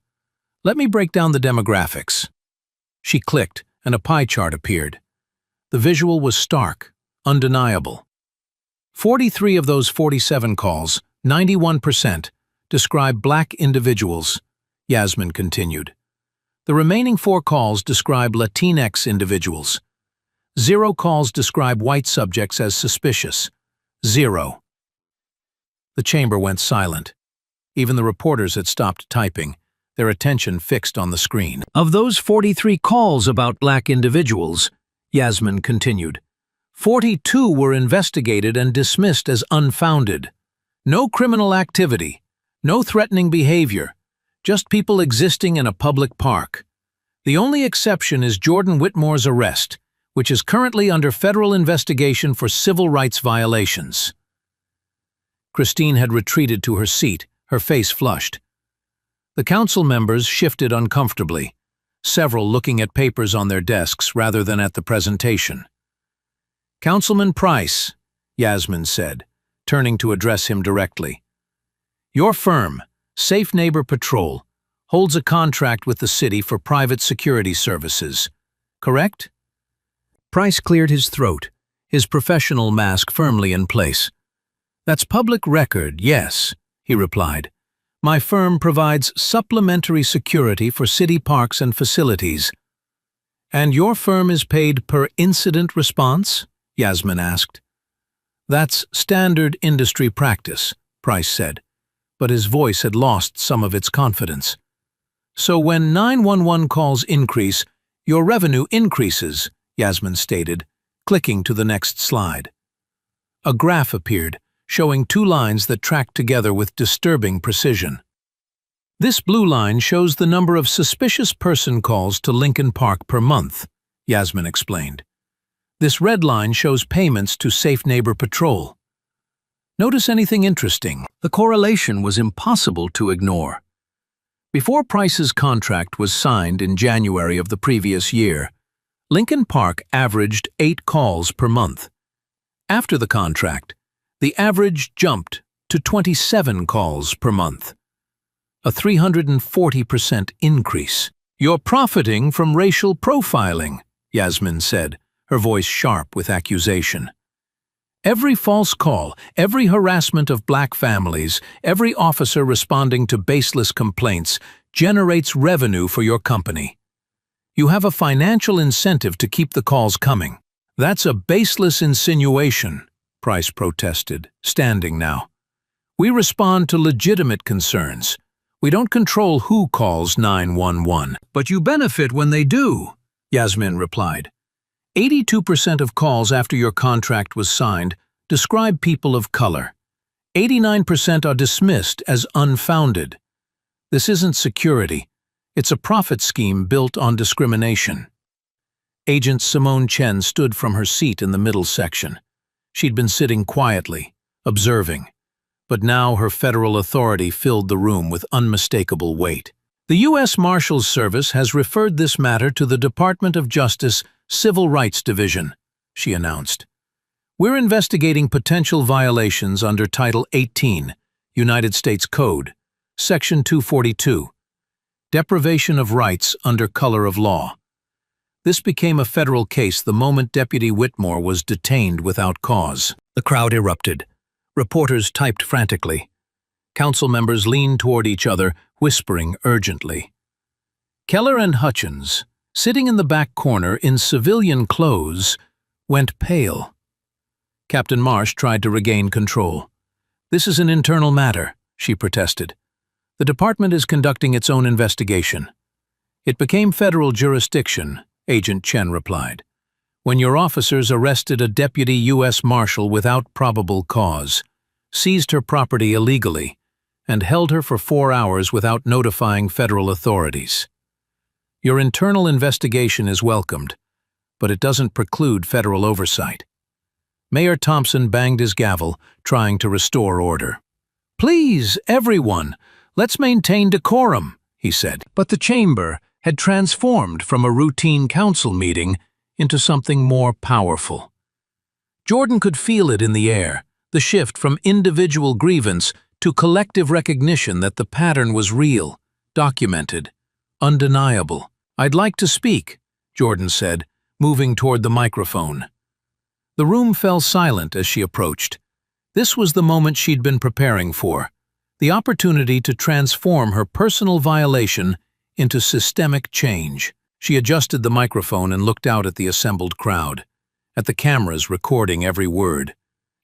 Let me break down the demographics. She clicked, and a pie chart appeared. The visual was stark, undeniable. 43 of those 47 calls, 91%, describe Black individuals, Yasmin continued. The remaining 4 calls describe Latinx individuals. 0 calls describe white subjects as suspicious. 0. The chamber went silent. Even the reporters had stopped typing, their attention fixed on the screen. Of those 43 calls about Black individuals, Yasmin continued, 42 were investigated and dismissed as unfounded. No criminal activity, no threatening behavior, just people existing in a public park. The only exception is Jordan Whitmore's arrest, which is currently under federal investigation for civil rights violations. Christine had retreated to her seat, her face flushed. The council members shifted uncomfortably, several looking at papers on their desks rather than at the presentation. "Councilman Price," Yasmin said, turning to address him directly. "Your firm, Safe Neighbor Patrol, holds a contract with the city for private security services, correct?" Price cleared his throat, his professional mask firmly in place. "That's public record, yes," he replied. "My firm provides supplementary security for city parks and facilities." "And your firm is paid per incident response?" Yasmin asked. "That's standard industry practice," Price said, but his voice had lost some of its confidence. "So when 911 calls increase, your revenue increases," Yasmin stated, clicking to the next slide. A graph appeared, showing 2 lines that tracked together with disturbing precision. "This blue line shows the number of suspicious person calls to Lincoln Park per month," Yasmin explained. "This red line shows payments to Safe Neighbor Patrol. Notice anything interesting?" The correlation was impossible to ignore. Before Price's contract was signed in January of the previous year, Lincoln Park averaged 8 calls per month. After the contract, the average jumped to 27 calls per month. A 340% increase. "You're profiting from racial profiling," Yasmin said, her voice sharp with accusation. "Every false call, every harassment of Black families, every officer responding to baseless complaints generates revenue for your company. You have a financial incentive to keep the calls coming." "That's a baseless insinuation," Price protested, standing now. "We respond to legitimate concerns. We don't control who calls 911. "But you benefit when they do," Yasmin replied. 82% of calls after your contract was signed describe people of color. 89% are dismissed as unfounded. This isn't security. It's a profit scheme built on discrimination. Agent Simone Chen stood from her seat in the middle section. She'd been sitting quietly, observing, but now her federal authority filled the room with unmistakable weight. "The U.S. Marshal's Service has referred this matter to the Department of Justice Civil Rights Division," she announced. "We're investigating potential violations under Title 18, United States Code, Section 242, deprivation of rights under color of law." This became a federal case the moment Deputy Whitmore was detained without cause. The crowd erupted. Reporters typed frantically. Council members leaned toward each other, whispering urgently. Keller and Hutchins, sitting in the back corner in civilian clothes, went pale. Captain Marsh tried to regain control. "This is an internal matter," she protested. "The department is conducting its own investigation." "It became federal jurisdiction," Agent Chen replied, "when your officers arrested a deputy U.S. Marshal without probable cause, seized her property illegally, and held her for 4 hours without notifying federal authorities. Your internal investigation is welcomed, but it doesn't preclude federal oversight." Mayor Thompson banged his gavel, trying to restore order. "Please, everyone, let's maintain decorum," he said. But the chamber, had transformed from a routine council meeting into something more powerful. Jordan could feel it in the air, the shift from individual grievance to collective recognition that the pattern was real, documented, undeniable. "I'd like to speak," Jordan said, moving toward the microphone. The room fell silent as she approached. This was the moment she'd been preparing for, the opportunity to transform her personal violation into systemic change. She adjusted the microphone and looked out at the assembled crowd, at the cameras recording every word,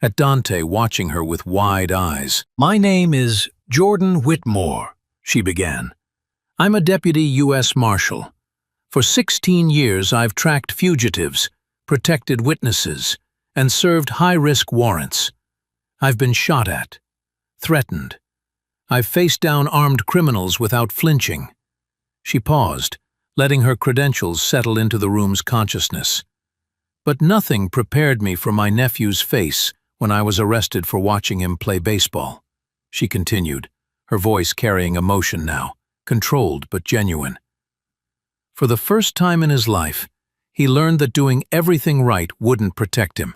at Dante watching her with wide eyes. "My name is Jordan Whitmore," she began. "I'm a deputy U.S. Marshal. For 16 years I've tracked fugitives, protected witnesses, and served high-risk warrants. I've been shot at, threatened. I've faced down armed criminals without flinching." She paused, letting her credentials settle into the room's consciousness. "But nothing prepared me for my nephew's face when I was arrested for watching him play baseball," she continued, her voice carrying emotion now, controlled but genuine. For the first time in his life, he learned that doing everything right wouldn't protect him,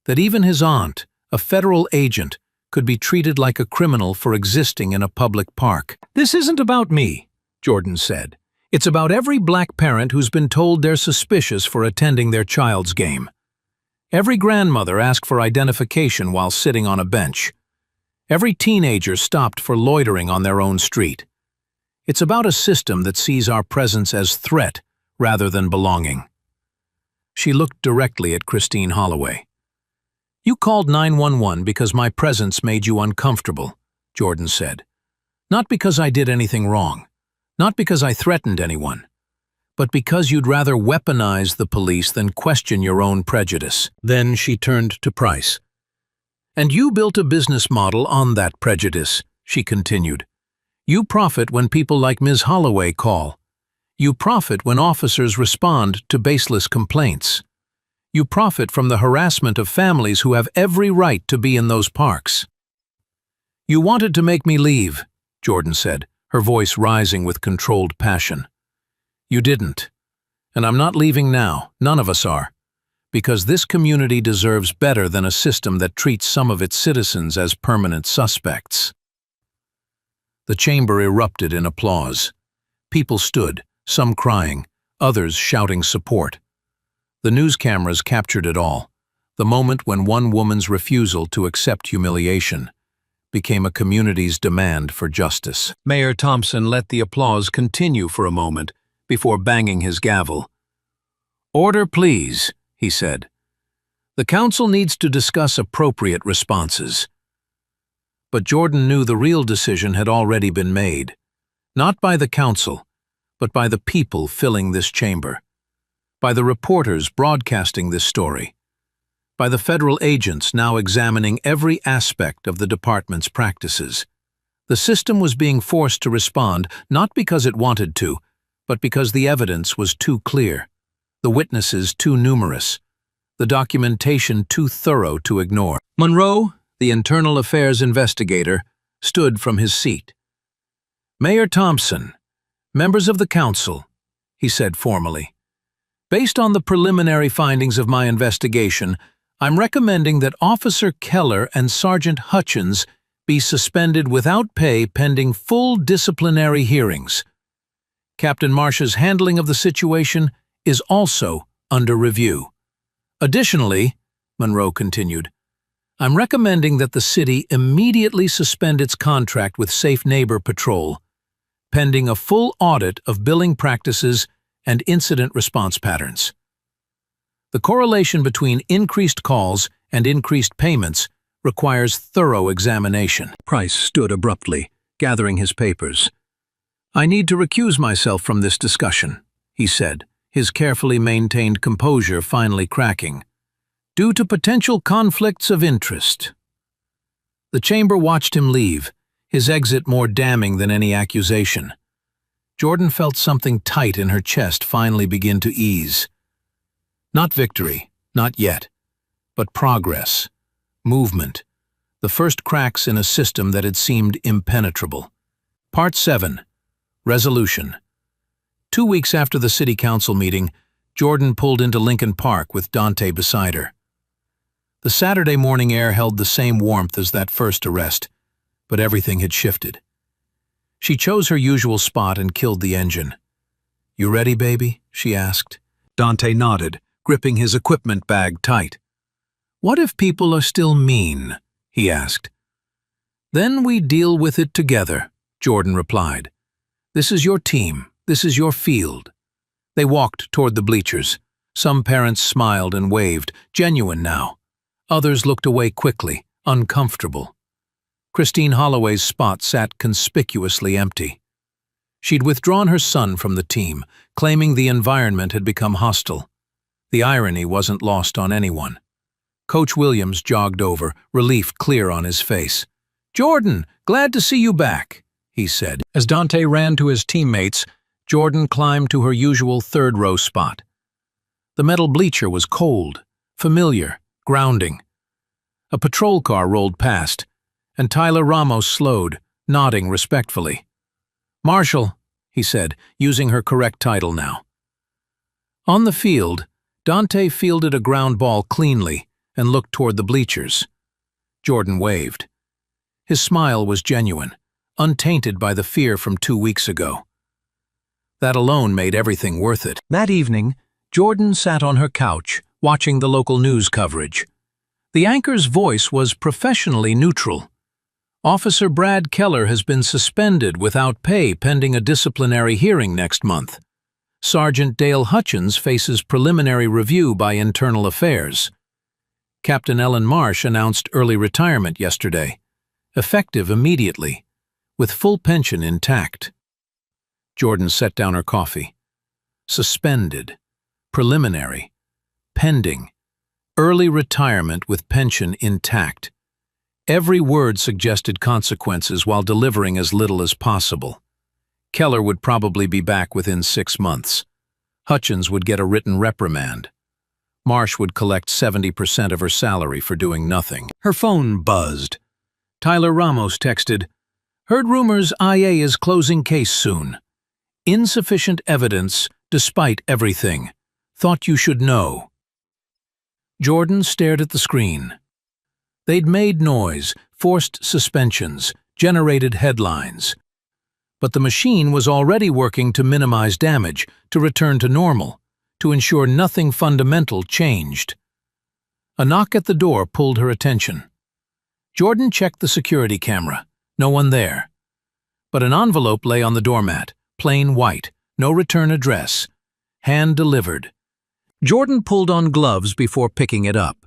that even his aunt, a federal agent, could be treated like a criminal for existing in a public park. "This isn't about me," Jordan said. "It's about every black parent who's been told they're suspicious for attending their child's game. Every grandmother asked for identification while sitting on a bench. Every teenager stopped for loitering on their own street. It's about a system that sees our presence as threat rather than belonging." She looked directly at Christine Holloway. "You called 911 because my presence made you uncomfortable," Jordan said. "Not because I did anything wrong. Not because I threatened anyone. But because you'd rather weaponize the police than question your own prejudice." Then she turned to Price. "And you built a business model on that prejudice," she continued. "You profit when people like Ms. Holloway call. You profit when officers respond to baseless complaints. You profit from the harassment of families who have every right to be in those parks." "You wanted to make me leave," Jordan said, her voice rising with controlled passion. "You didn't. And I'm not leaving now, none of us are. Because this community deserves better than a system that treats some of its citizens as permanent suspects." The chamber erupted in applause. People stood, some crying, others shouting support. The news cameras captured it all, the moment when one woman's refusal to accept humiliation became a community's demand for justice. Mayor Thompson let the applause continue for a moment before banging his gavel. "Order, please," he said. "The council needs to discuss appropriate responses." But Jordan knew the real decision had already been made, not by the council, but by the people filling this chamber, by the reporters broadcasting this story, by the federal agents now examining every aspect of the department's practices. The system was being forced to respond not because it wanted to, but because the evidence was too clear, the witnesses too numerous, the documentation too thorough to ignore. Monroe, the internal affairs investigator, stood from his seat. "Mayor Thompson, members of the council," he said formally, "based on the preliminary findings of my investigation, I'm recommending that Officer Keller and Sergeant Hutchins be suspended without pay pending full disciplinary hearings. Captain Marsh's handling of the situation is also under review. Additionally," Monroe continued, "I'm recommending that the city immediately suspend its contract with Safe Neighbor Patrol, pending a full audit of billing practices and incident response patterns. The correlation between increased calls and increased payments requires thorough examination." Price stood abruptly, gathering his papers. "I need to recuse myself from this discussion," he said, his carefully maintained composure finally cracking, "due to potential conflicts of interest." The chamber watched him leave, his exit more damning than any accusation. Jordan felt something tight in her chest finally begin to ease. Not victory, not yet, but progress, movement, the first cracks in a system that had seemed impenetrable. Part 7. Resolution. 2 weeks after the city council meeting, Jordan pulled into Lincoln Park with Dante beside her. The Saturday morning air held the same warmth as that first arrest, but everything had shifted. She chose her usual spot and killed the engine. "You ready, baby?" she asked. Dante nodded, gripping his equipment bag tight. "What if people are still mean?" he asked. "Then we deal with it together," Jordan replied. "This is your team. This is your field." They walked toward the bleachers. Some parents smiled and waved, genuine now. Others looked away quickly, uncomfortable. Christine Holloway's spot sat conspicuously empty. She'd withdrawn her son from the team, claiming the environment had become hostile. The irony wasn't lost on anyone. Coach Williams jogged over, relief clear on his face. "Jordan, glad to see you back," he said. As Dante ran to his teammates, Jordan climbed to her usual third-row spot. The metal bleacher was cold, familiar, grounding. A patrol car rolled past, and Tyler Ramos slowed, nodding respectfully. "Marshal," he said, using her correct title now. On the field, Dante fielded a ground ball cleanly and looked toward the bleachers. Jordan waved. His smile was genuine, untainted by the fear from 2 weeks ago. That alone made everything worth it. That evening, Jordan sat on her couch, watching the local news coverage. The anchor's voice was professionally neutral. "Officer Brad Keller has been suspended without pay pending a disciplinary hearing next month. Sergeant Dale Hutchins faces preliminary review by Internal Affairs. Captain Ellen Marsh announced early retirement yesterday, effective immediately, with full pension intact." Jordan set down her coffee. Suspended, preliminary, pending, early retirement with pension intact. Every word suggested consequences while delivering as little as possible. Keller would probably be back within 6 months. Hutchins would get a written reprimand. Marsh would collect 70% of her salary for doing nothing. Her phone buzzed. Tyler Ramos texted, "Heard rumors IA is closing case soon. Insufficient evidence despite everything. Thought you should know." Jordan stared at the screen. They'd made noise, forced suspensions, generated headlines. But the machine was already working to minimize damage, to return to normal, to ensure nothing fundamental changed. A knock at the door pulled her attention. Jordan checked the security camera. No one there. But an envelope lay on the doormat, plain white, no return address. Hand delivered. Jordan pulled on gloves before picking it up.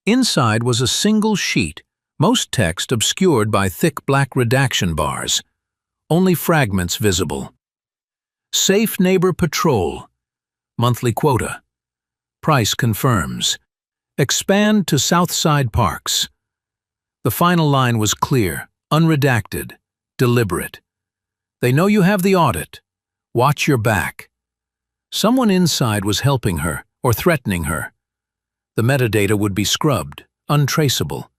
Inside was a single sheet, most text obscured by thick black redaction bars. Only fragments visible. Safe Neighbor Patrol. Monthly quota. Price confirms. Expand to Southside Parks. The final line was clear, unredacted, deliberate. They know you have the audit. Watch your back. Someone inside was helping her or threatening her. The metadata would be scrubbed, untraceable.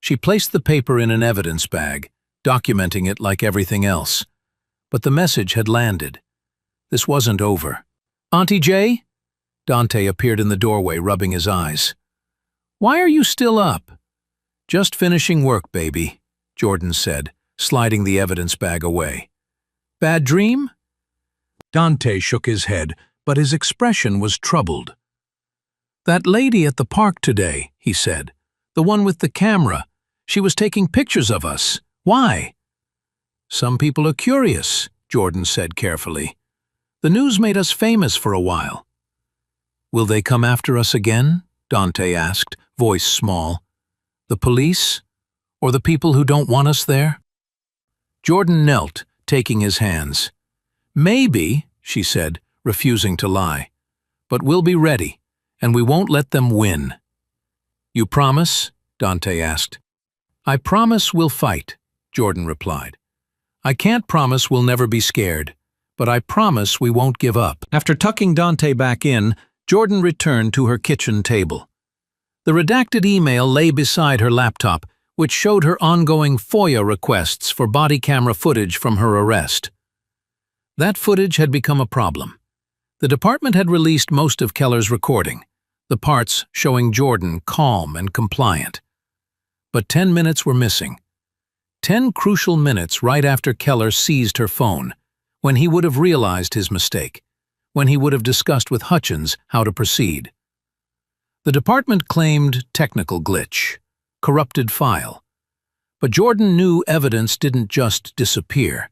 She placed the paper in an evidence bag, documenting it like everything else. But the message had landed. This wasn't over. "Auntie Jay?" Dante appeared in the doorway, rubbing his eyes. "Why are you still up?" "Just finishing work, baby," Jordan said, sliding the evidence bag away. "Bad dream?" Dante shook his head, but his expression was troubled. "That lady at the park today," he said. "The one with the camera. She was taking pictures of us. Why?" "Some people are curious," Jordan said carefully. "The news made us famous for a while." "Will they come after us again?" Dante asked, voice small. "The police? Or the people who don't want us there?" Jordan knelt, taking his hands. "Maybe," she said, refusing to lie. "But we'll be ready, and we won't let them win." "You promise?" Dante asked. "I promise we'll fight," Jordan replied. "I can't promise we'll never be scared, but I promise we won't give up." After tucking Dante back in, Jordan returned to her kitchen table. The redacted email lay beside her laptop, which showed her ongoing FOIA requests for body camera footage from her arrest. That footage had become a problem. The department had released most of Keller's recording, the parts showing Jordan calm and compliant. But 10 minutes were missing. 10 crucial minutes right after Keller seized her phone, when he would have realized his mistake, when he would have discussed with Hutchins how to proceed. The department claimed technical glitch, corrupted file. But Jordan knew evidence didn't just disappear.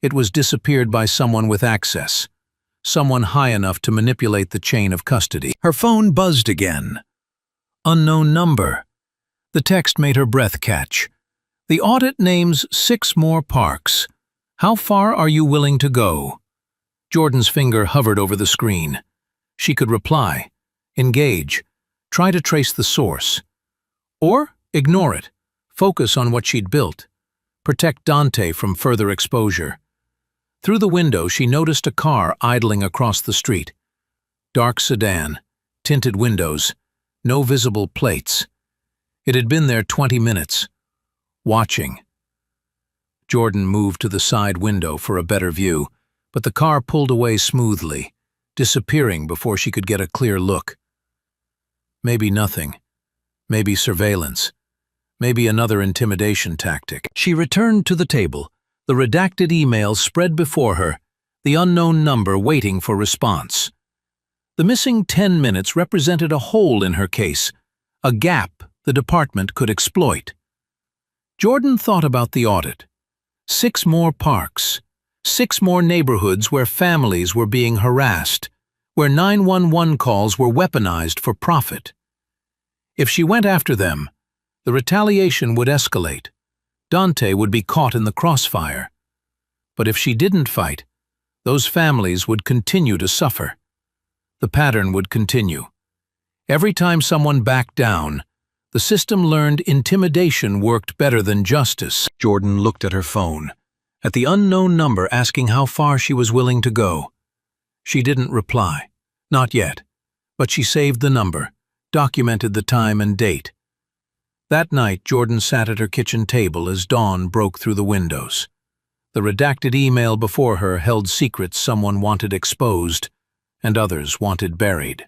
It was disappeared by someone with access, someone high enough to manipulate the chain of custody. Her phone buzzed again. Unknown number. The text made her breath catch. The audit names 6 more parks. How far are you willing to go? Jordan's finger hovered over the screen. She could reply, engage, try to trace the source. Or ignore it, focus on what she'd built, protect Dante from further exposure. Through the window, she noticed a car idling across the street. Dark sedan, tinted windows, no visible plates. It had been there 20 minutes. Watching. Jordan moved to the side window for a better view, but the car pulled away smoothly, disappearing before she could get a clear look. Maybe nothing. Maybe surveillance. Maybe another intimidation tactic. She returned to the table, the redacted email spread before her, the unknown number waiting for response. The missing 10 minutes represented a hole in her case, a gap the department could exploit. Jordan thought about the audit. 6 more parks, 6 more neighborhoods where families were being harassed, where 911 calls were weaponized for profit. If she went after them, the retaliation would escalate. Dante would be caught in the crossfire. But if she didn't fight, those families would continue to suffer. The pattern would continue. Every time someone backed down, the system learned intimidation worked better than justice. Jordan looked at her phone, at the unknown number asking how far she was willing to go. She didn't reply. Not yet. But she saved the number, documented the time and date. That night, Jordan sat at her kitchen table as dawn broke through the windows. The redacted email before her held secrets someone wanted exposed and others wanted buried.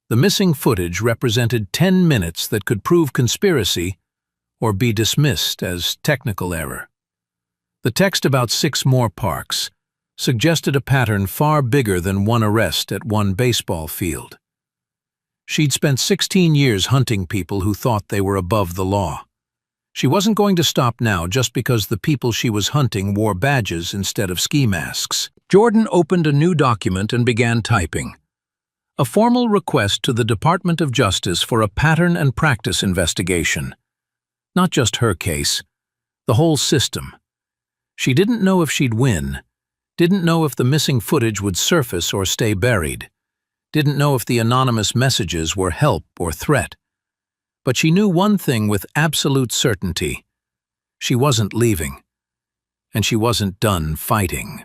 The missing footage represented 10 minutes that could prove conspiracy or be dismissed as technical error. The text about 6 more parks suggested a pattern far bigger than one arrest at one baseball field. She'd spent 16 years hunting people who thought they were above the law. She wasn't going to stop now just because the people she was hunting wore badges instead of ski masks. Jordan opened a new document and began typing. A formal request to the Department of Justice for a pattern and practice investigation. Not just her case, the whole system. She didn't know if she'd win, didn't know if the missing footage would surface or stay buried, didn't know if the anonymous messages were help or threat. But she knew one thing with absolute certainty. She wasn't leaving, and she wasn't done fighting.